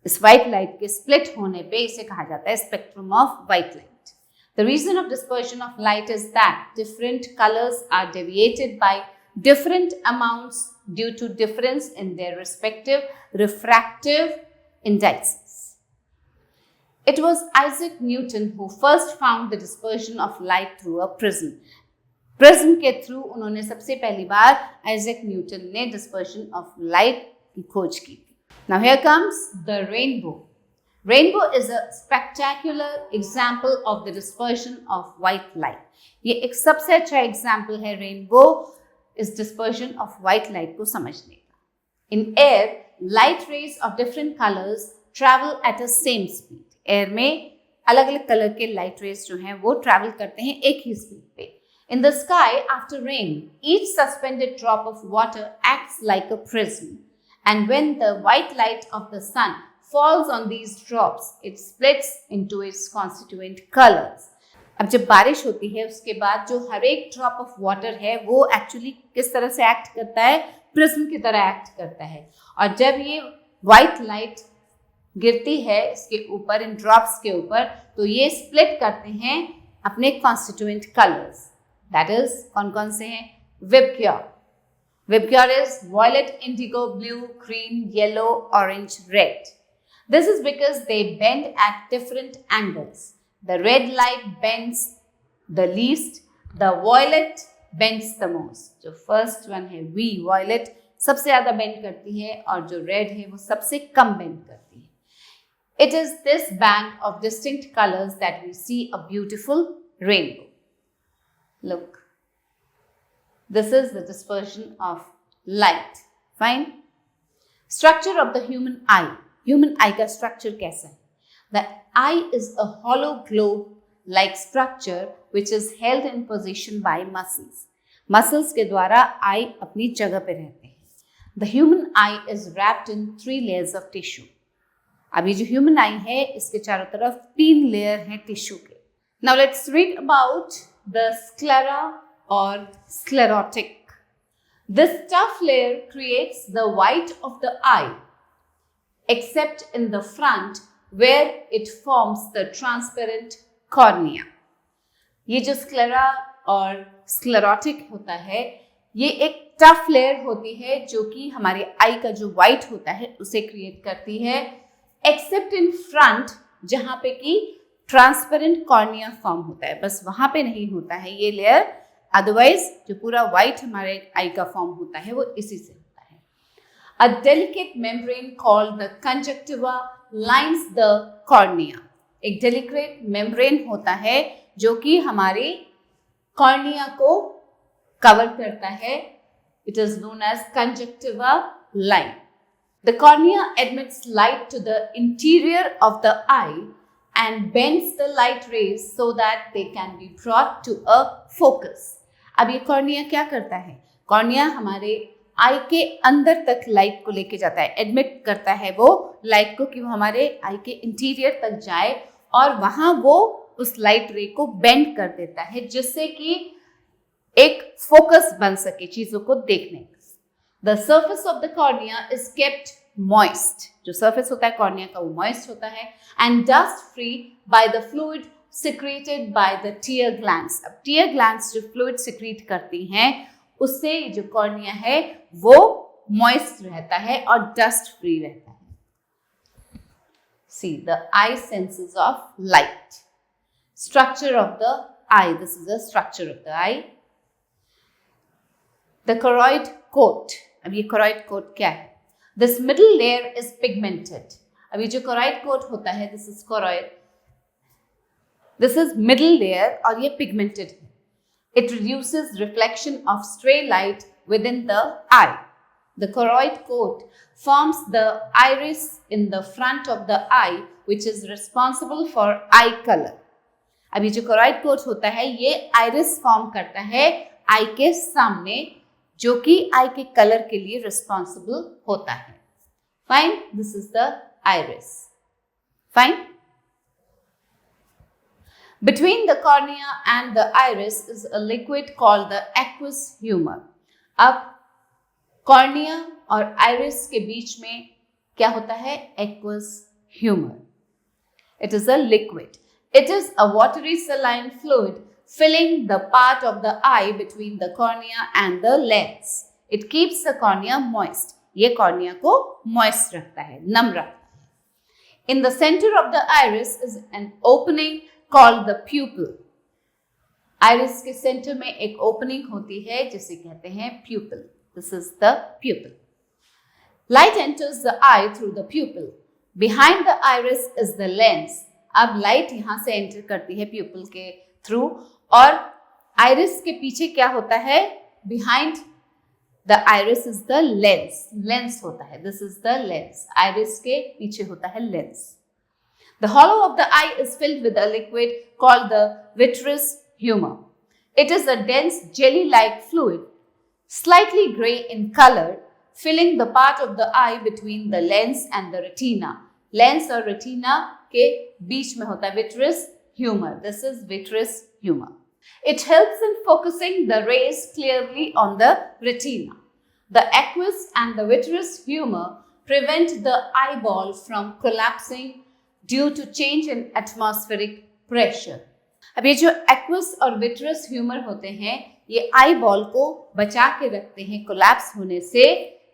इस व्हाइट लाइट के स्प्लिट होने पे, इसे कहा जाता है spectrum of white light. The reason of dispersion of light is that different colours are deviated by different amounts due to difference in their respective refractive indexes. It was Isaac Newton who first found the dispersion of light through a prism. Prism के through उन्होंने सबसे पहली बार Isaac Newton ने dispersion of light की खोज की थी. Now here comes the rainbow. Rainbow is a spectacular example of the dispersion of white light. ये एक सबसे अच्छा एग्जांपल है रेनबो इस डिस्पर्शन ऑफ व्हाइट लाइट को समझने का. In air light rays of different colours travel at a same speed. Air में अलग अलग कलर के लाइट रेज जो हैं वो ट्रैवल करते हैं एक ही स्पीड पे. In the sky, after rain, each suspended drop of water acts like a prism. And when the white light of the sun falls on these drops, it splits into its constituent colors. अब जब बारिश होती है उसके बाद जो हर एक drop of water है वो एक्चुअली किस तरह से एक्ट करता है? प्रिज्म की तरह एक्ट करता है. और जब ये व्हाइट लाइट गिरती है इसके ऊपर, इन ड्रॉप्स के ऊपर, तो ये स्प्लिट करते हैं अपने कॉन्स्टिट्यूएंट कलर्स। दैट इज कौन कौन से हैं? VIBGYOR. Vibgyor is violet, indigo, blue, green, yellow, orange, red. This is because they bend at different angles. The red light bends the least, the violet bends the most. जो first one है V, violet, सबसे ज़्यादा bend करती है और जो red है वो सबसे कम bend करती है। It is this band of distinct colors that we see a beautiful rainbow. Look. This is the dispersion of light. Fine. Structure of the human eye. Human eye का structure कैसा है? The eye is a hollow globe-like structure which is held in position by muscles. Muscles के द्वारा eye अपनी जगह पे रहते हैं. The human eye is wrapped in 3 layers of tissue. अभी जो human eye है इसके चारों तरफ 3 लेयर हैं टिश्यू के. Now let's read about the sclera or sclerotic. This tough layer creates the white of the eye, except in the front where it forms the transparent cornea. ये जो sclera और sclerotic होता है, ये एक tough layer होती है जो कि हमारे eye का जो white होता है उसे create करती है, except in front जहाँ पे कि transparent cornea form होता है, बस वहाँ पे नहीं होता है ये layer, अदरवाइज जो पूरा व्हाइट हमारे आई का फॉर्म होता है वो इसी से होता है। A delicate membrane called the conjunctiva lines the cornea. एक डेलिकेट मेम्ब्रेन होता है जो कि हमारे कॉर्निया को कवर करता है। It is known as conjunctiva line. The cornea admits light to the interior of the eye and bends the light rays so that they can be brought to a focus. अब ये cornea क्या करता है? Cornea हमारे आई के अंदर तक light को लेके जाता है, एडमिट करता है वो लाइट को कि वो हमारे आई के इंटीरियर तक जाए और वहां वो उस लाइट रे को बेंड कर देता है जिससे कि एक फोकस बन सके चीजों को देखने का। The surface of the cornea is kept moist. जो सरफेस होता है कॉर्निया का वो मॉइस्ट होता है and dust free by the fluid secreted by the tear glands. अब टीयर ग्लैंड्स जो फ्लूइड सिक्रीट करती हैं उससे जो कॉर्निया है वो मॉइस्ट रहता है और डस्ट फ्री रहता है। See the I senses of light. Structure of the eye, this is the structure of the I. The choroid coat। अब ये choroid coat क्या है? This middle layer is pigmented. अभी जो choroid coat होता है, this is choroid. This is middle layer और ये pigmented है. It reduces reflection of stray light within the eye. The choroid coat forms the iris in the front of the eye, which is responsible for eye color. अभी जो choroid coat होता है, ये iris form करता है eye के सामने, जो कि आई के कलर के लिए रिस्पॉन्सिबल होता है। Fine, this is the iris. Fine. Between the cornea and the iris is a liquid called the aqueous humour. अब कॉर्निया और आइरिस के बीच में क्या होता है? Aqueous humour. It is a liquid. It is a watery saline fluid filling the part of the eye between the cornea and the lens. It keeps the cornea moist. ये cornea को moist रखता है, नम रखता है। In the center of the iris is an opening called the pupil. Iris के center में एक opening होती है जिसे कहते हैं pupil. This is the pupil. Light enters the eye through the pupil. Behind the iris is the lens. अब light यहां से एंटर करती है प्यूपिल के थ्रू और आइरिस के पीछे क्या होता है? Behind the iris is the lens. Lens होता है, this is the lens. Iris के पीछे होता है lens. The hollow of the eye is filled with a liquid called the vitreous humour. It is a dense jelly like fluid slightly grey in colour filling the part of the eye between the lens and the retina. Lens और retina के बीच में होता है vitreous humour. This is vitreous humour. It helps in focusing the rays clearly on the retina. The aqueous and the vitreous humor prevent the eyeball from collapsing due to change in atmospheric pressure. अब ये जो aqueous और vitreous humour होते हैं ये eye ball को बचा के रखते हैं कोलैप्स होने से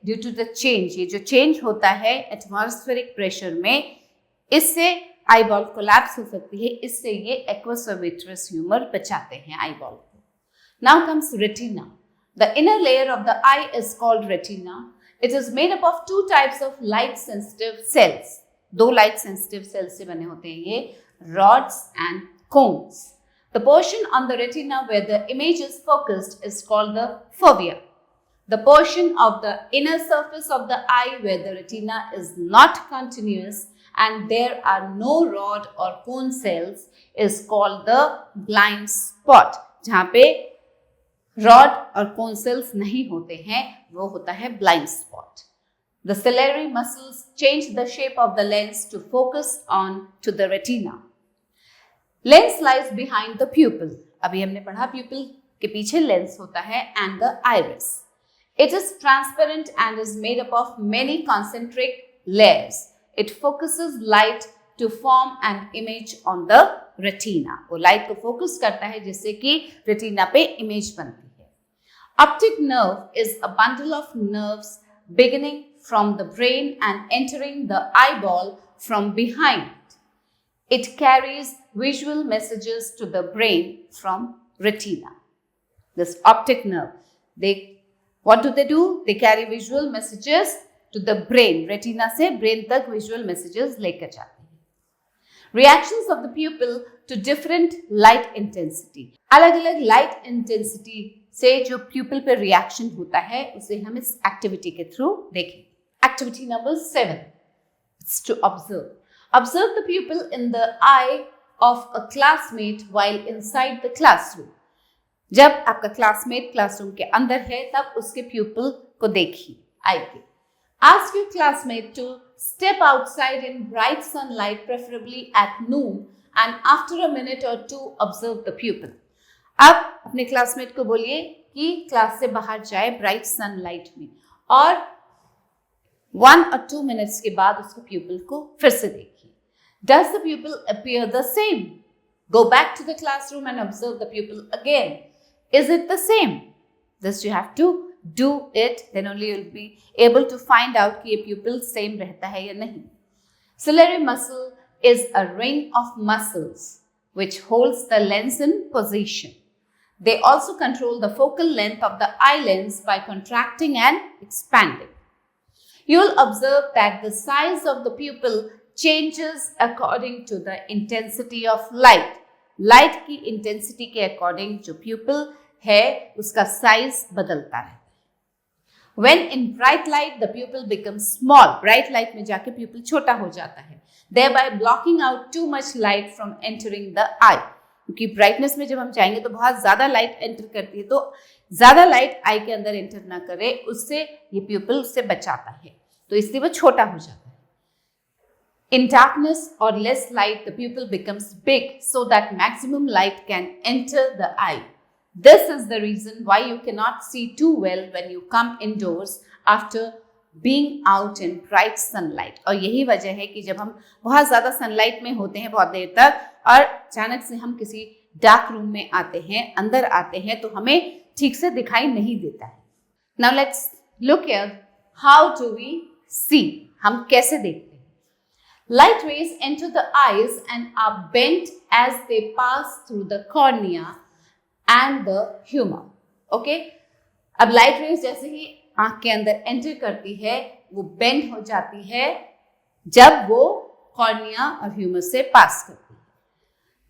ड्यू टू द चेंज। ये जो चेंज होता है एटमॉस्फेरिक प्रेशर में, इससे आई बॉल कोलैप्स हो सकती है, इससे ये एक्वस और विट्रस ह्यूमर बचाते हैं आई बॉल को। Now comes retina. The inner layer of the eye is called retina. It is made up of two types of light sensitive cells. दो light sensitive cells से बने होते हैं ये, rods and cones. The portion on the retina where the image is focused is called the fovea. The portion of the inner surface of the eye where the retina is not continuous and there are no rod or cone cells is called the blind spot. जहाँ पे rod और cone cells नहीं होते हैं वो होता है blind spot. The ciliary muscles change the shape of the lens to focus on to the retina. Lens lies behind the pupil. अभी हमने पढ़ा प्यूपिल के पीछे लेंस होता है and the iris. It is transparent and is made up of many concentric layers. It focuses light to form an image on the retina. वो light को focus करता है जिससे कि रेटिना पे इमेज बनती है. Optic nerve is a bundle of nerves beginning from the brain and entering the eyeball from behind. It carries visual messages to the brain from retina. This optic nerve, what do? They carry visual messages to the brain. Retina से brain तक visual messages लेकर जाते हैं. Reactions of the pupil to different light intensity. अलग-अलग light intensity से जो प्यूपिल पर reaction होता है उसे हम इस एक्टिविटी के थ्रू देखें. Activity number 7 it's to observe the pupil in the eye of a classmate while inside the classroom. जब आपका क्लासमेट क्लासरूम के अंदर है तब उसके प्यूपिल को देखिए आई के. Ask your classmate to step outside in bright sunlight preferably at noon and after a minute और टू ऑब्जर्व द प्यूपिल. अब अपने क्लासमेट को बोलिए कि क्लास से बाहर जाए ब्राइट सनलाइट में और 1 or 2 मिनट्स के बाद उसको प्यूपिल को फिर से देखिए. Does the pupil appear the same? Go back to the classroom and observe the pupil again. Is it the same? This you have to do it, then only you'll be able to find out कि ये pupil same रहता है या नहीं. Ciliary muscle is a ring of muscles which holds the lens in position. They also control the focal length of the eye lens by contracting and expanding. You will observe that the size of the pupil changes according to the intensity of light. Light की intensity के according जो pupil है उसका size बदलता रहता है. When in bright light the pupil becomes small. Bright light में जाके pupil छोटा हो जाता है, thereby blocking out too much light from entering the eye. क्योंकि ब्राइटनेस में जब हम जाएंगे तो बहुत ज़्यादा लाइट एंटर करती है, तो ज़्यादा लाइट आई के अंदर एंटर ना करे उससे ये प्यूपिल उससे बचाता है, तो इसलिए वो छोटा हो जाता है. इन डार्कनेस और less light the pupil becomes big so that maximum light can enter the eye. This is the reason why you can not see too well when you come indoors after being out in bright sunlight. और यही वजह है कि जब हम बहुत ज़्यादा sunlight में होते हैं बहुत देर तक और अचानक से हम किसी डार्क रूम में आते हैं, अंदर आते हैं, तो हमें ठीक से दिखाई नहीं देता है. Now let's look here how do we see. हम कैसे देखते हैं. Light rays enter the eyes and are bent as they pass through the cornea and the humour. Okay, अब लाइट रेज जैसे ही आंख के अंदर एंटर करती है वो बेंड हो जाती है जब वो कॉर्निया और ह्यूमर से पास करती है.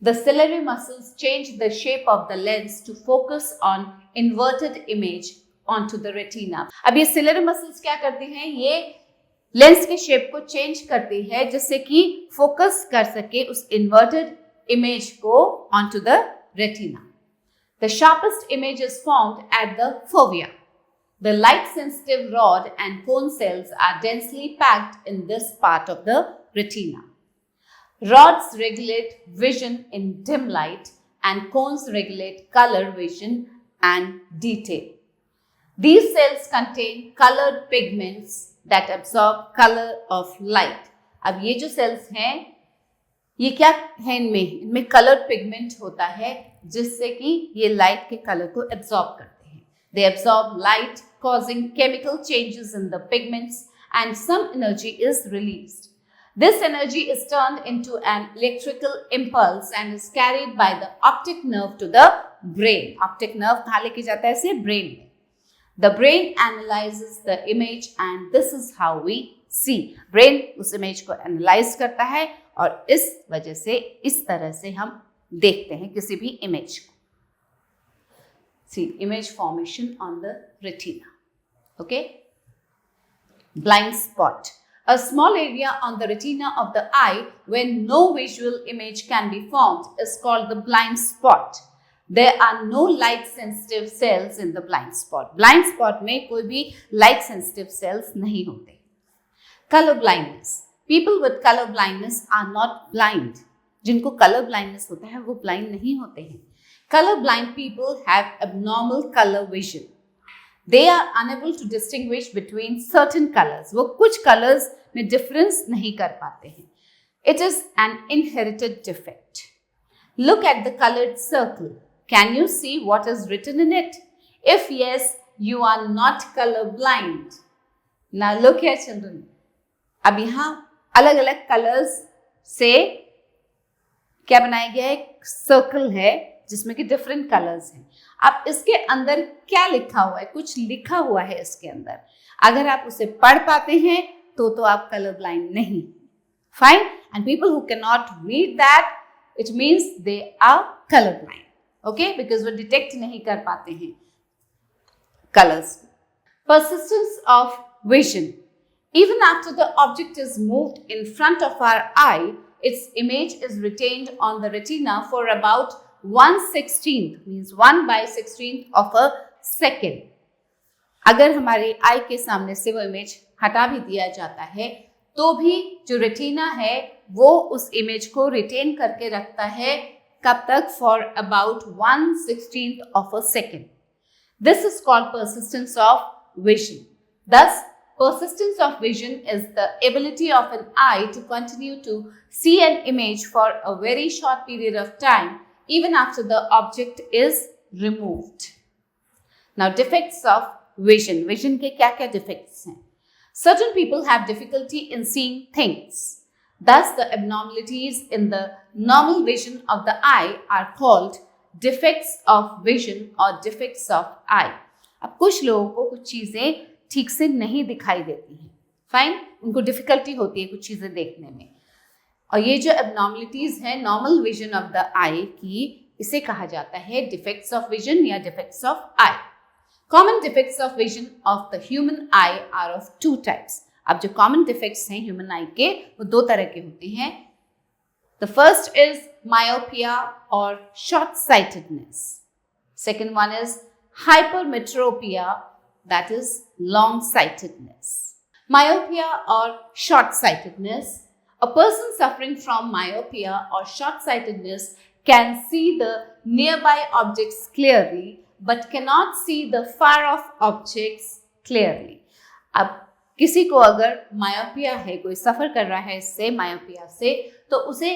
The ciliary muscles change the shape of the lens to focus on inverted image onto the retina. अब ये ciliary muscles क्या करती हैं, ये लेंस के शेप को चेंज करती है जिससे कि फोकस कर सके उस inverted image को onto the retina. The sharpest image is formed at the fovea. The light sensitive rod and cone cells are densely packed in this part of the retina. Rods regulate vision in dim light and cones regulate color vision and detail. These cells contain colored pigments that absorb color of light. अब ये जो cells हैं ये क्या है, इनमें colour pigment होता है जिससे कि ये लाइट के कलर को एब्जॉर्ब करते हैं. They absorb light causing chemical changes in the pigments and some energy is released. This energy is turned into an electrical impulse and is carried by the optic nerve to the brain. Optic nerve कहाँ लेके जाता है इसे? Brain में. The brain analyzes the image and this is how we see. Brain उस image को analyse करता है और इस वजह से इस तरह से हम देखते हैं किसी भी इमेज को. See, image formation on the retina. Okay? Blind spot. A small area on the retina of the eye when no visual image can be formed is called the blind spot. There are no light sensitive cells in the blind spot. Blind spot में कोई भी light sensitive cells नहीं होते. Color blindness. People with color blindness are not blind. जिनको color blindness होता है वो blind नहीं होते हैं. Colorblind people have abnormal color vision. They are unable to distinguish between certain colors. वो कुछ colors में difference नहीं कर पाते हैं. It is an inherited defect. Look at the colored circle. Can you see what is written in it? If yes, you are not colorblind. Now look here children. अब यहाँ अलग अलग colors से क्या बनाया गया है? एक circle है जिसमें कि डिफरेंट कलर्स हैं. अब इसके अंदर क्या लिखा हुआ है? कुछ लिखा हुआ है इसके अंदर. अगर आप उसे पढ़ पाते हैं तो आप कलर ब्लाइंड नहीं. Fine. And people who can not read that, it means they are colour blind. Okay, because वो डिटेक्ट नहीं कर पाते हैं colours. Persistence of vision. Even after the object is moved in front of our eye, its image is retained on the retina for about 1/16 means 1/16 of a second. अगर हमारे आई के सामने से वो इमेज हटा भी दिया जाता है तो भी जो रेटिना है वो उस इमेज को रिटेन करके रखता है. कब तक? For about 1/16 of a second. This is called persistence of vision. Thus, persistence of vision is the ability of an eye to continue to see an image for a very short period of time even after the object is removed. Now, defects of vision. Vision के क्या-क्या defects हैं? Certain people have difficulty in seeing things. Thus, the abnormalities in the normal vision of the eye are called defects of vision or defects of eye. अब कुछ लोगों को कुछ चीजें ठीक से नहीं दिखाई देती हैं. फाइन. उनको डिफिकल्टी होती है कुछ चीजें देखने में. और ये जो एबनॉर्मलिटीज है normal vision of the eye की, इसे कहा जाता है डिफेक्ट्स ऑफ विजन या defects of eye. Common defects of vision of the human eye are of 2 types. अब जो कॉमन डिफेक्ट्स हैं ह्यूमन आई के वो 2 तरह के होते हैं. द फर्स्ट इज मायोपिया और short sightedness. Second one is hypermetropia, that is long sightedness. Myopia और short sightedness. A person suffering from myopia or short-sightedness can see the nearby objects clearly but cannot see the far-off objects clearly. अब किसी को अगर myopia है, कोई सफ़र कर रहा है इससे मायोपिया से, तो उसे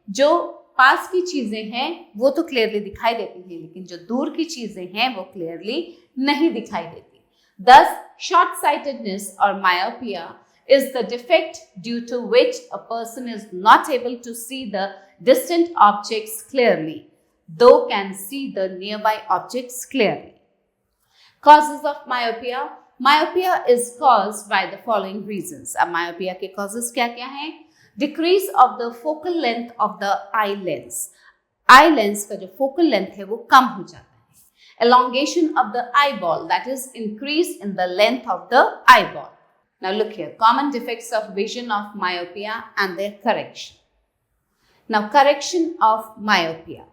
जो पास की चीज़ें हैं वो तो क्लियरली दिखाई देती हैं, लेकिन जो दूर की चीज़ें हैं वो क्लियरली नहीं दिखाई देती. Thus, short-sightedness or myopia is the defect due to which a person is not able to see the distant objects clearly, though can see the nearby objects clearly. Causes of myopia. Myopia is caused by the following reasons. अब myopia के causes क्या-क्या हैं? Decrease of the focal length of the eye lens. Eye lens का जो focal length है वो कम हो जाता है. Elongation of the eyeball, that is increase in the length of the eyeball. Now look here, common defects of vision of myopia and their correction. Now correction of myopia.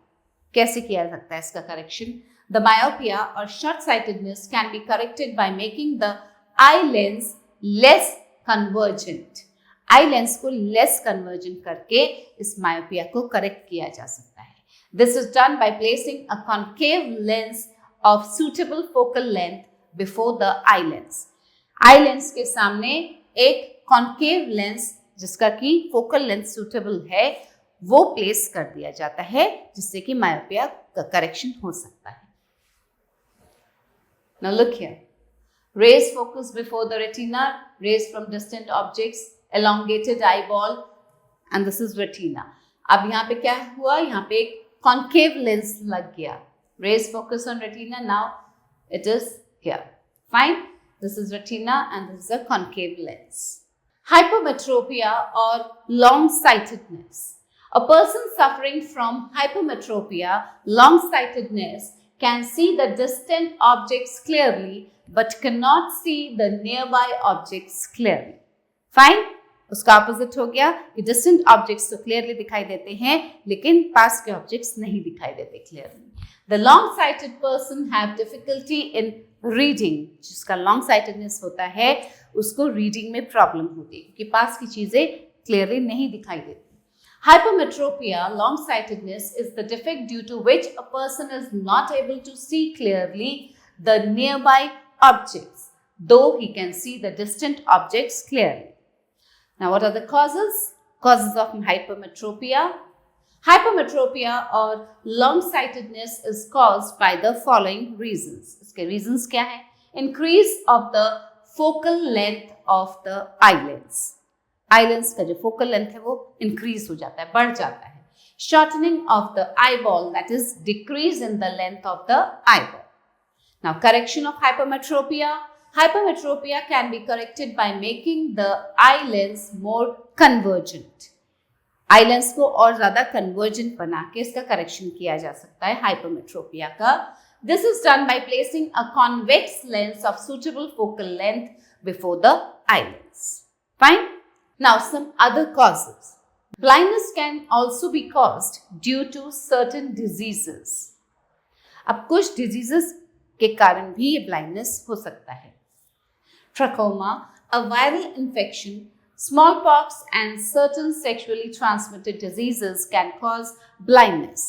कैसे किया जा सकता है इसका correction? The myopia or short-sightedness can be corrected by making the eye lens less convergent. Eye lens को less convergent करके इस myopia को correct किया जा सकता है. This is done by placing a concave lens of suitable focal length before the eye lens. Eye lens के सामने एक कॉन्केव लेंस जिसका कि फोकल लेंथ सूटेबल है वो प्लेस कर दिया जाता है, जिससे कि मायोपिया का करेक्शन हो सकता है। Now look here. Raise focus before the retina, raise from distant objects, elongated eyeball, and this is retina. अब यहाँ पे क्या हुआ, यहाँ पे एक concave lens लग गया. Raise focus on retina, now it is here. Fine. This is retina and this is a concave lens. Hypermetropia or long-sightedness. A person suffering from hypermetropia, long-sightedness, can see the distant objects clearly but cannot see the nearby objects clearly. Fine? उसका opposite हो गया कि distant objects तो clearly दिखाई देते हैं लेकिन पास के objects नहीं दिखाई देते clearly. The long-sighted person have difficulty in reading. जिसका long-sightedness होता है उसको reading में problem होती है क्योंकि पास की चीजें clearly नहीं दिखाई देती. Hypermetropia, long-sightedness, is the defect due to which a person is not able to see clearly the nearby objects, though he can see the distant objects clearly. Now, what are the causes? Causes of hypermetropia. Hypermetropia or long-sightedness is caused by the following reasons. इसके reasons क्या है? Increase of the focal length of the eyelids. Eye lens का जो focal length है वो increase हो जाता है, बढ़ जाता है. Shortening of the eyeball, that is decrease in the length of the eyeball. Now correction of hypermetropia. Hypermetropia can be corrected by making the eye lens more convergent. Eye lens को और ज्यादा convergent बना के इसका correction किया जा सकता है हाइपरमेट्रोपिया का. This is done by placing a convex lens of suitable focal length before the eye lens. Fine. Now, some other causes. Blindness can also be caused due to certain diseases. अब कुछ diseases के कारण भी ये blindness हो सकता है. Trachoma, a viral infection, smallpox and certain sexually transmitted diseases can cause blindness.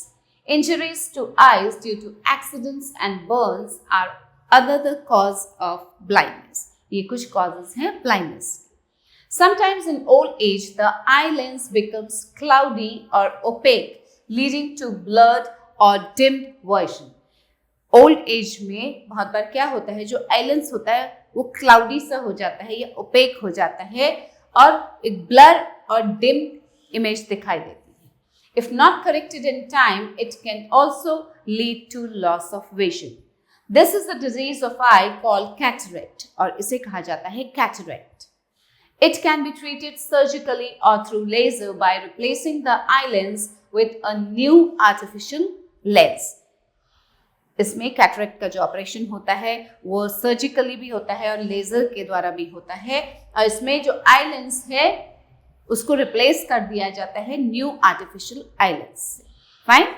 Injuries to eyes due to accidents and burns are another cause of blindness. ये कुछ causes हैं blindness. Sometimes in old age, the eye lens becomes cloudy or opaque, leading to blurred or dimmed version. Old age में बहुत बार क्या होता है, जो eye lens होता है वो cloudy सा हो जाता है या opaque हो जाता है और एक blur और dimmed image दिखाई देती है. If not corrected in time, it can also lead to loss of vision. This is a disease of eye called cataract और इसे कहा जाता है cataract. It can be treated surgically or through laser by replacing the eye lens with a new artificial lens. इसमें cataract का जो operation होता है वो सर्जिकली भी होता है और लेजर के द्वारा भी होता है और इसमें जो आई लेंस है उसको रिप्लेस कर दिया जाता है न्यू आर्टिफिशियल आई लेंस से. Fine.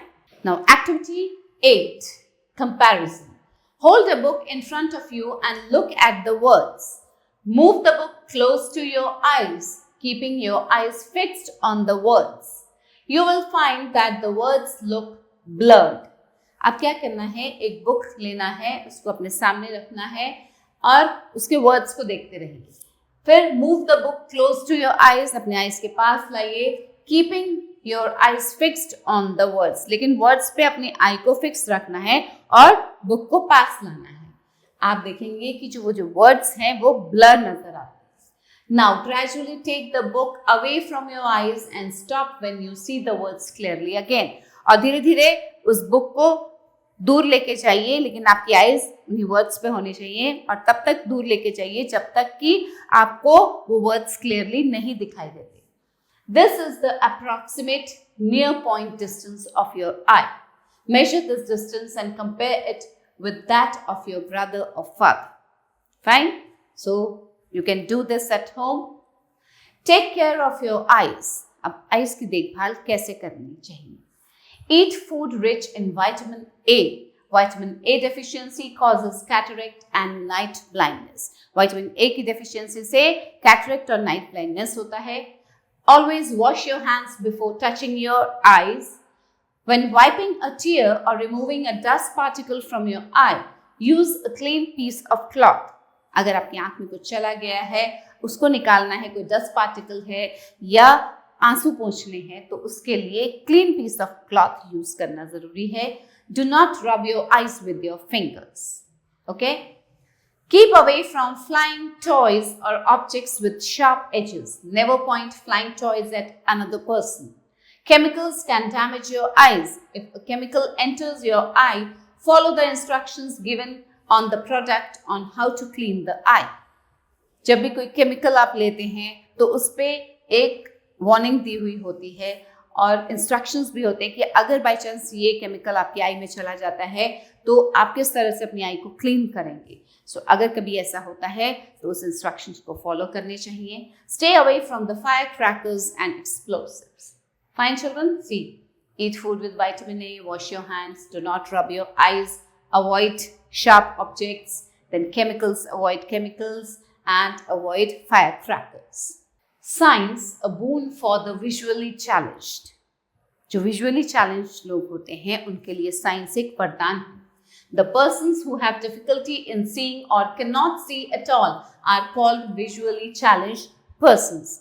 Now activity 8, comparison. Hold a book in front of you and look at the words. Move the book close to your eyes, keeping your eyes fixed on the words. You will find that the words look blurred. अब क्या करना है, एक book लेना है, उसको अपने सामने रखना है और उसके वर्ड्स को देखते रहिए. फिर move the book close to your eyes, अपने आईज के पास लाइए, keeping your eyes fixed on the words. लेकिन वर्ड्स पे अपनी आई को फिक्स रखना है और बुक को पास लाना है. आप देखेंगे कि जो वर्ड्स हैं वो ब्लर नजर आते हैं. Now gradually take the book away from your eyes and stop when you see the words clearly again. और धीरे धीरे उस बुक को दूर लेके जाइए, लेकिन आपकी आईज उन्हीं वर्ड्स पे होनी चाहिए और तब तक दूर लेके जाइए जब तक कि आपको वो वर्ड्स क्लियरली नहीं दिखाई देते. This is the approximate near point distance of your I. Measure this distance and compare it with that of your brother or father. Fine? So, you can do this at home. Take care of your eyes. अब eyes की देखभाल कैसे करनी चाहिए? Eat food rich in vitamin A. Vitamin A deficiency causes cataract and night blindness. Vitamin A की deficiency से cataract और night blindness होता है. Always wash your hands before touching your eyes. When wiping a tear or removing a dust particle from your eye, use a clean piece of cloth. अगर आपकी आंख में कुछ चला गया है, उसको निकालना है, कोई डस्ट पार्टिकल है या आंसू पोंछने हैं, तो उसके लिए clean piece of cloth use करना जरूरी है. Do not rub your eyes with your fingers. Okay? Keep away from flying toys or objects with sharp edges. Never point flying toys at another person. Chemicals can damage your eyes. If a chemical enters your eye, follow the instructions given on the product on how to clean the eye. जब भी कोई chemical आप लेते हैं तो उस पे एक वार्निंग दी हुई होती है और इंस्ट्रक्शंस भी होते हैं कि अगर बाय चांस ये केमिकल आपकी आई में चला जाता है तो आप किस तरह से अपनी आई को क्लीन करेंगे. सो अगर कभी ऐसा होता है तो उस इंस्ट्रक्शंस को फॉलो करने चाहिए. Stay away from the fire crackers and explosives. Fine children, see, eat food with vitamin A, wash your hands, do not rub your eyes, avoid sharp objects, then chemicals, avoid chemicals and avoid firecrackers. Science, a boon for the visually challenged. जो visually challenged लोग होते हैं उनके लिए science एक वरदान है. The persons who have difficulty in seeing or cannot see at all are called visually challenged persons.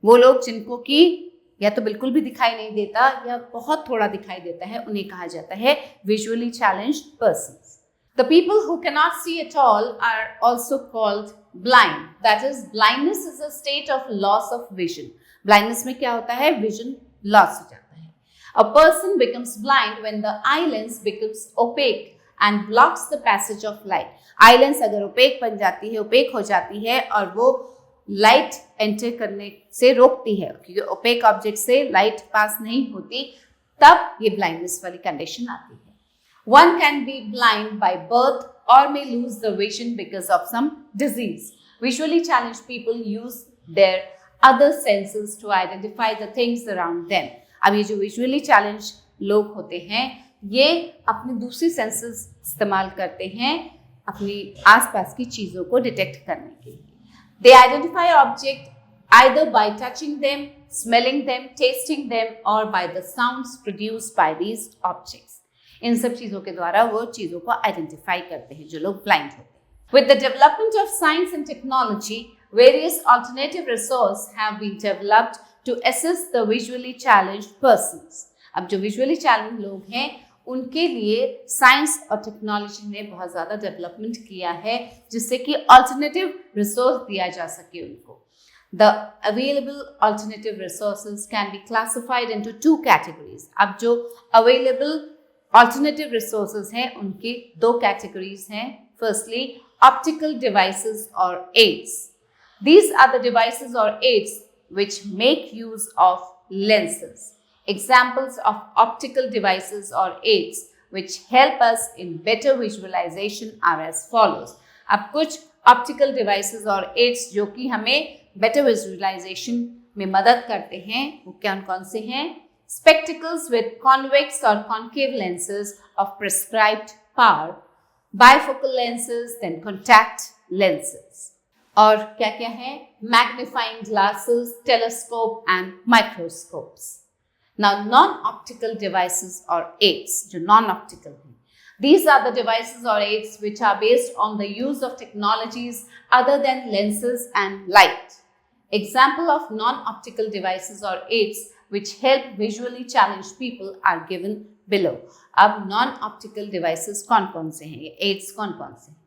वो लोग जिनको कि या तो बिल्कुल भी दिखाई नहीं देता या बहुत थोड़ा दिखाई देता है, उन्हें कहा जाता है visually challenged persons. The people who cannot see at all are also called blind. That is, blindness is a state of loss of vision. Blindness में क्या होता है? Vision loss हो जाता है. A person becomes blind when the eye lens becomes opaque and blocks the passage of light. Eye lens अगर opaque बन जाती है, opaque हो जाती है और वो लाइट एंटर करने से रोकती है, क्योंकि opaque ऑब्जेक्ट से लाइट पास नहीं होती, तब ये ब्लाइंडनेस वाली कंडीशन आती है. One can be blind by birth or may lose the vision because of some disease. Visually challenged people use their other senses to identify the things around them. अब ये जो visually challenged लोग होते हैं, ये अपने दूसरी सेंसेस इस्तेमाल करते हैं अपनी आसपास की चीज़ों को डिटेक्ट करने के लिए. They identify object either by touching them, smelling them, tasting them or by the sounds produced by these objects. इन सब चीज़ों के द्वारा वो चीज़ों को आइडेंटिफाई करते हैं जो लोग ब्लाइंड होते हैं. With the development of science and technology, various alternative resources have been developed to assist the visually challenged persons. अब जो visually challenged लोग हैं उनके लिए साइंस और टेक्नोलॉजी ने बहुत ज़्यादा डेवलपमेंट किया है जिससे कि अल्टरनेटिव रिसोर्स दिया जा सके उनको. The available alternative resources can be classified into two categories. अब जो available alternative resources हैं उनकी दो categories हैं. Firstly, optical devices or aids. These are the devices or aids which make use of lenses. Examples of optical devices or aids which help us in better visualization are as follows. अब कुछ optical devices और aids जो कि हमें better visualization में मदद करते हैं वो कौन से हैं? Spectacles with convex or concave lenses of prescribed power, bifocal lenses, then contact lenses. और क्या क्या है? Magnifying glasses, telescope and microscopes. Now, non-optical devices or aids, जो non-optical हैं. These are the devices or aids which are based on the use of technologies other than lenses and light. Example of non-optical devices or aids which help visually challenged people are given below. अब non-optical devices कौन से हैं? ये aids कौन से हैं?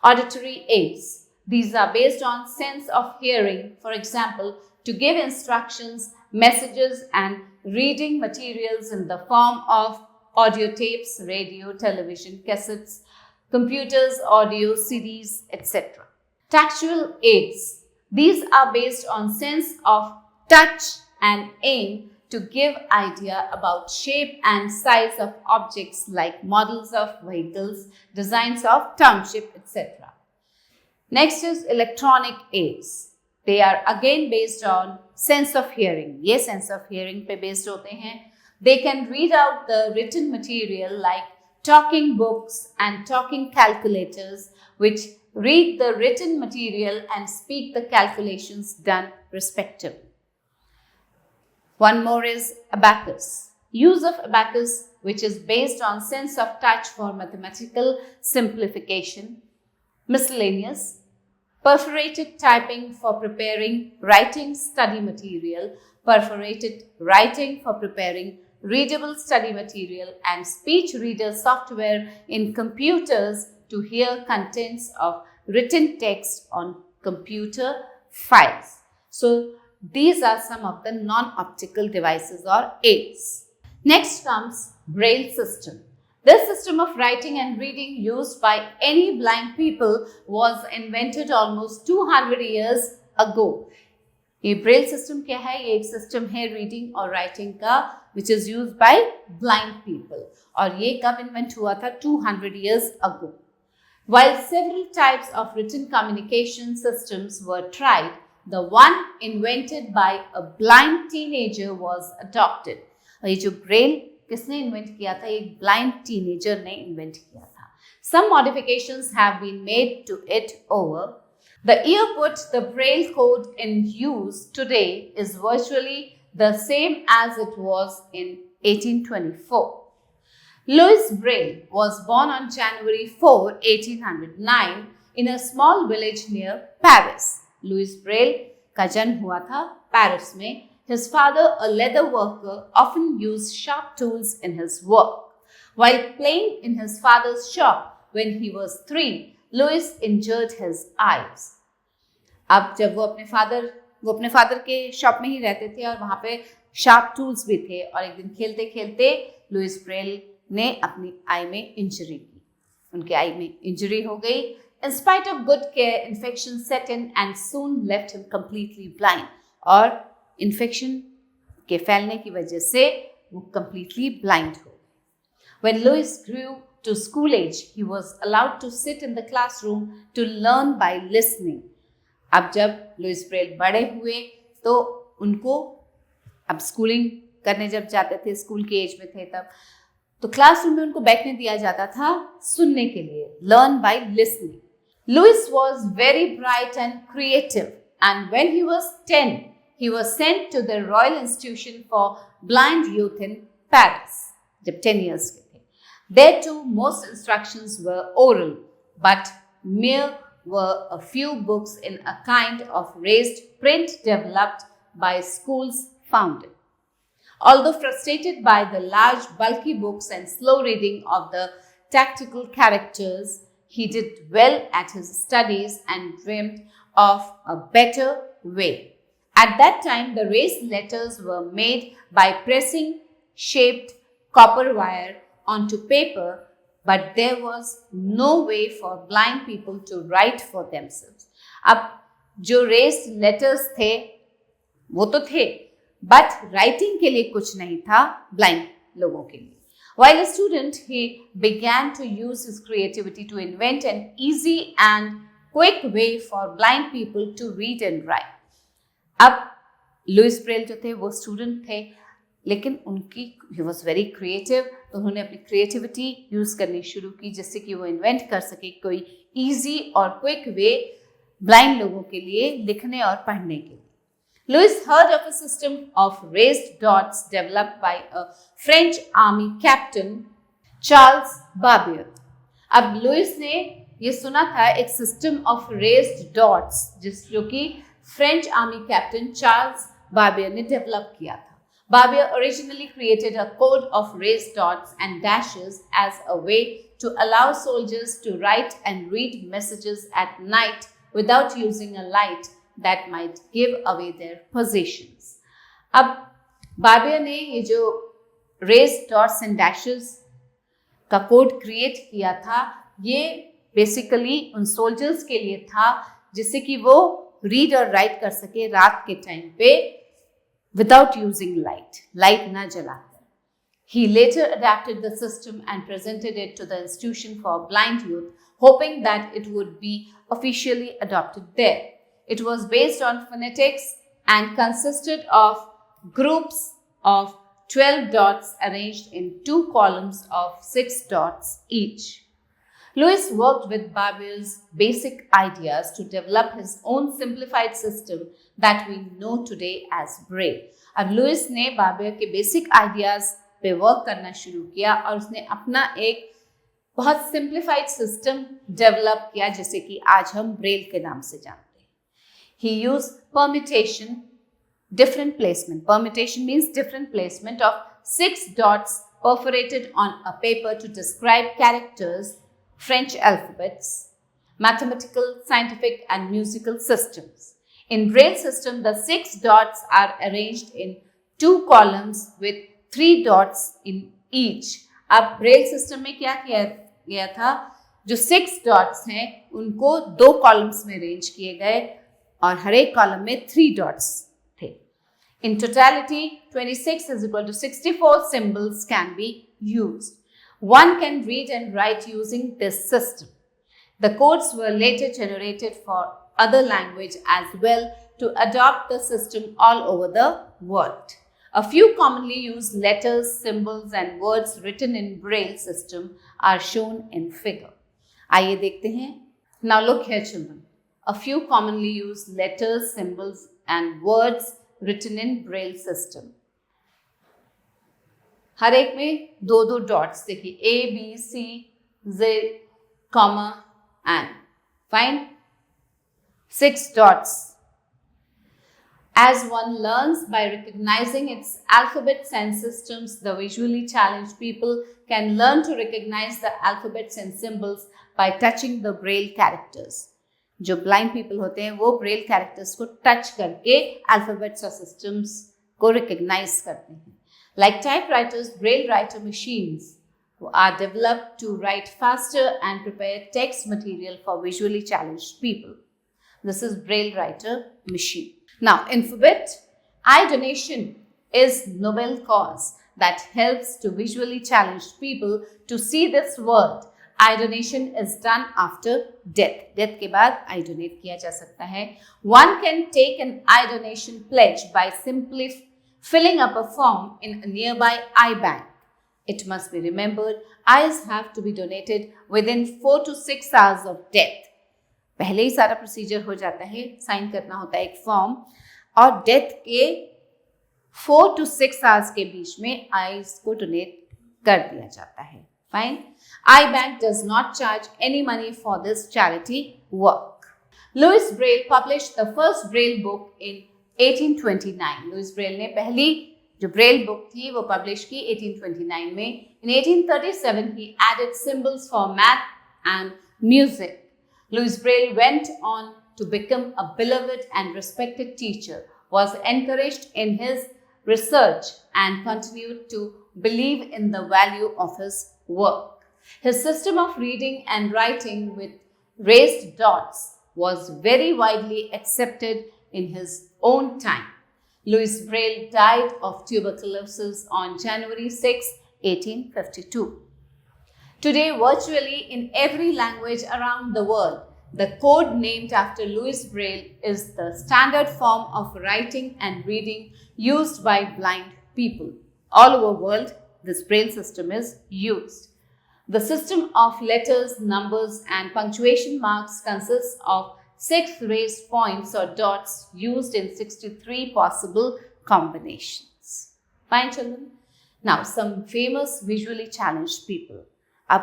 Auditory aids. These are based on sense of hearing. For example, to give instructions, messages and reading materials in the form of audio tapes, radio, television, cassettes, computers, audio, CDs, etc. Tactual aids. These are based on sense of touch and aim to give idea about shape and size of objects like models of vehicles, designs of township, etc. Next is electronic aids. They are again based on sense of hearing. ये sense of hearing पे based होते हैं. They can read out the written material like talking books and talking calculators which read the written material and speak the calculations done respectively. One more is abacus. Use of abacus which is based on sense of touch for mathematical simplification. Miscellaneous. Perforated typing for preparing writing study material. Perforated writing for preparing readable study material, and speech reader software in computers to hear contents of written text on computer files. So these are some of the non-optical devices or aids. Next comes Braille system. This system of writing and reading used by any blind people was invented almost 200 years ago. ये Braille system क्या है? ये एक system है reading और writing का which is used by blind people, और ये कब इन्वेंट हुआ था? 200 years ago. While several types of written communication systems were tried, the one invented by a blind teenager was adopted. और ये जो ब्रेल किसने इन्वेंट किया था? एक ब्लाइंड टीनेजर ने इन्वेंट किया था. Some modifications have been made to it over. The year put the Braille code in use today is virtually the same as it was in 1824. Louis Braille was born on January 4, 1809 in a small village near Paris. Louis Braille का जन्म हुआ था Paris में. His father, a leather worker, often used sharp tools in his work. While playing in his father's shop when he was 3, Louis injured his eyes. अब जब वो अपने father के शॉप में ही रहते थे और वहाँ पे शार्प टूल्स भी थे, और एक दिन खेलते खेलते लुइस ब्रेल ने अपनी आई में इंजरी की. उनके आई में इंजरी हो गई. In spite of good care, infection set in and soon left him completely blind. और इन्फेक्शन के फैलने की वजह से वो completely blind हो. When Louis grew to school age, he was allowed to sit in the classroom to learn by listening. अब जब लुइस ब्रेल बड़े हुए तो उनको अब स्कूलिंग करने जब जाते थे, स्कूल के एज में थे तब, तो क्लासरूम में उनको बैठने दिया जाता था सुनने के लिए. Learn by listening. Louis was very bright and creative, and when he was 10 he was sent to the Royal Institution for Blind Youth in Paris. जब 10 years के थे. There too, most instructions were oral, but mere were a few books in a kind of raised print developed by schools founded. Although frustrated by the large, bulky books and slow reading of the tactical characters, he did well at his studies and dreamed of a better way. At that time, the raised letters were made by pressing shaped copper wire onto paper, but there was no way for blind people to write for themselves. अब जो raised letters थे वो तो थे, but writing के लिए कुछ नहीं था blind लोगों के लिए. While a student, he began to use his creativity to invent an easy and quick way for blind people to read and write. अब लुइस ब्रेल जो थे वो स्टूडेंट थे, लेकिन उनकी ही वॉज वेरी क्रिएटिव, तो उन्होंने अपनी क्रिएटिविटी यूज़ करनी शुरू की जिससे कि वो इन्वेंट कर सके कोई ईजी और क्विक वे ब्लाइंड लोगों के लिए लिखने और पढ़ने के लिए. Louis heard of a system of raised dots developed by a French army captain Charles Barbier. अब लुइस ने ये सुना था एक सिस्टम ऑफ रेज्ड डॉट्स जो कि फ्रेंच आर्मी कैप्टन चार्ल्स बाबियर ने डेवलप किया था. Barbier originally created a code of raised dots and dashes as a way to allow soldiers to write and read messages at night without using a light that might give away their positions. अब Barbier ने ये जो raised dots and dashes का code create किया था, ये basically उन soldiers के लिए था जिससे कि वो रीड और राइट कर सके रात के टाइम पे without using light ना जलाकर. He later adapted the system and presented it to the Institution for Blind Youth, hoping that it would be officially adopted there. It was based on phonetics and consisted of groups of 12 dots arranged in 2 columns of 6 dots each. Louis worked with Barbier's basic ideas to develop his own simplified system that we know today as Braille. अब Louis ने Barbier के basic ideas पे work करना शुरू किया और उसने अपना एक बहुत सिंप्लीफाइड सिस्टम डेवलप किया जिसे कि आज हम ब्रेल के नाम से जानते हैं. He used permutation, different placement. Permutation means different placement of 6 dots perforated on a paper to describe characters, French alphabets, mathematical, scientific and musical systems. In Braille system, the 6 dots are arranged in 2 columns with 3 dots in each. अब Braille system में क्या किया गया था, जो 6 dots हैं उनको 2 columns में arrange किए गए और हर एक column में 3 dots थे. In totality, 26 is equal to 64 symbols can be used. One can read and write using this system. The codes were later generated for other language as well to adopt the system all over the world. A few commonly used letters, symbols and words written in Braille system are shown in figure. आइए देखते हैं. Now look here children. A few commonly used letters, symbols and words written in Braille system. हर एक में 2-2 dots देखिए, A, B, C, Z, comma and fine 6 dots. As one learns by recognizing its alphabets and systems, the visually challenged people can learn to recognize the alphabets and symbols by touching the Braille characters. जो blind people होते हैं वो Braille characters को touch करके alphabets और systems को recognize करते हैं. Like typewriters, Braille writer machines are developed to write faster and prepare text material for visually challenged people. This is Braille writer machine. Now, Infobit, iDonation is noble cause that helps to visually challenged people to see this world. iDonation is done after death. Death के बाद iDonate किया जा सकता है. One can take an iDonation pledge by simply filling up a form in a nearby iBank. It must be remembered, eyes have to be donated within 4 to 6 hours of death. पहले ही सारा procedure हो जाता है, sign करना होता है एक form और डेथ के 4 to 6 आवर्स के बीच में आईज को डोनेट कर दिया जाता है. Fine. iBank does not charge any money for this charity work. Louis Braille published the first Braille book in 1829. Louis Braille ने पहली जो ब्रेल बुक थी वो पब्लिश की 1829 में. In 1837 he added symbols for math and music. Louis Braille went on to become a beloved and respected teacher, was encouraged in his research and continued to believe in the value of his work. His system of reading and writing with raised dots was very widely accepted in his own time. Louis Braille died of tuberculosis on January 6, 1852. Today, virtually in every language around the world, the code named after Louis Braille is the standard form of writing and reading used by blind people. All over the world, this Braille system is used. The system of letters, numbers and punctuation marks consists of 6 raised points or dots used in 63 possible combinations. Fine children? Now, some famous visually challenged people. अब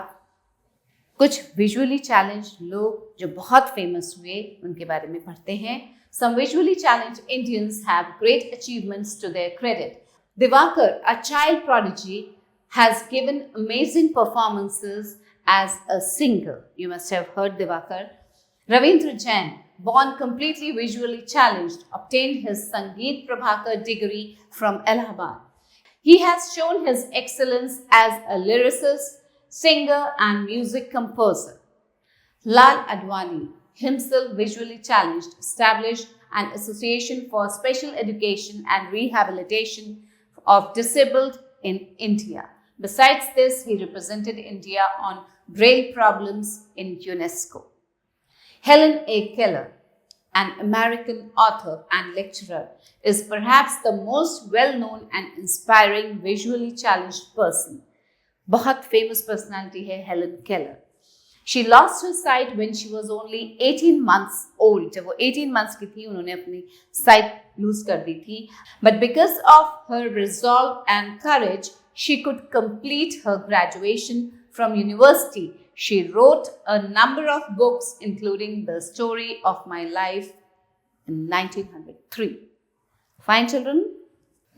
कुछ visually challenge लोग जो बहुत famous हुए उनके बारे में पढ़ते हैं. Some visually challenged Indians have great achievements to their credit. Divakar, a child prodigy, has given amazing performances as a singer. You must have heard Divakar. Ravindra Jain, born completely visually challenged, obtained his Sangeet Prabhakar degree from Allahabad. He has shown his excellence as a lyricist, singer and music composer. Lal Advani, himself visually challenged, established an association for special education and rehabilitation of disabled in India. Besides this, he represented India on Braille problems in UNESCO. Helen A. Keller, an American author and lecturer, is perhaps the most well-known and inspiring visually challenged person. बहुत famous personality है Helen Keller. She lost her sight when she was only 18 months old. जब वो 18 months की थी उन्होंने अपनी sight lose कर दी थी. But because of her resolve and courage, she could complete her graduation from university, she wrote a number of books, including The Story of My Life in 1903. Fine, children?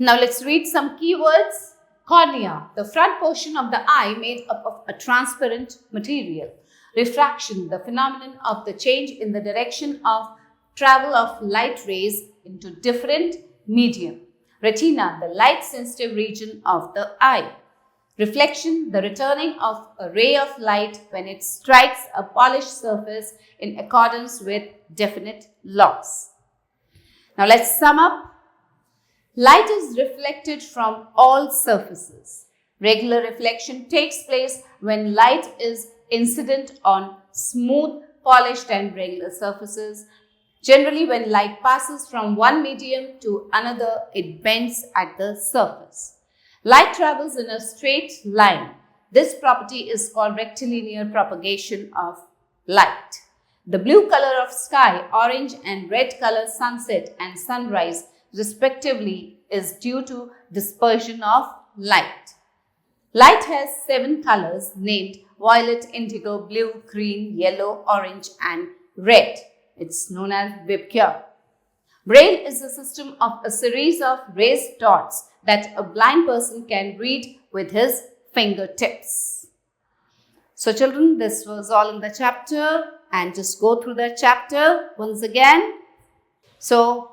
Now let's read some keywords. Cornea, the front portion of the eye made up of a transparent material. Refraction, the phenomenon of the change in the direction of travel of light rays into different medium. Retina, the light-sensitive region of the eye. Reflection, the returning of a ray of light when it strikes a polished surface in accordance with definite laws. Now let's sum up. Light is reflected from all surfaces. Regular reflection takes place when light is incident on smooth, polished and regular surfaces. Generally, when light passes from one medium to another, it bends at the surface. Light travels in a straight line. This property is called rectilinear propagation of light. The blue color of sky, orange and red color sunset and sunrise respectively is due to dispersion of light. Light has 7 colors named violet, indigo, blue, green, yellow, orange and red. It's known as Vibgyor. Braille is a system of a series of raised dots that a blind person can read with his fingertips. So children, this was all in the chapter, and just go through the chapter once again. So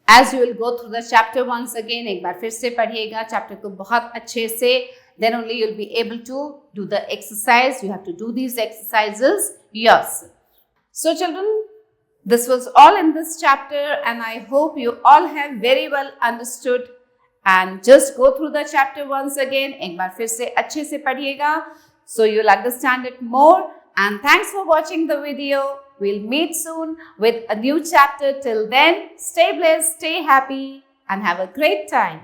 as you will go through the chapter once again, एक बार फिर से पढ़िएगा chapter को बहुत अच्छे से, then only you will be able to do the exercise. You have to do these exercises yourself. So children, this was all in this chapter, and I hope you all have very well understood. And just go through the chapter once again. एक बार फिर से अच्छे से पढ़िएगा, so you'll understand it more. And thanks for watching the video. We'll meet soon with a new chapter. Till then, stay blessed, stay happy, and have a great time.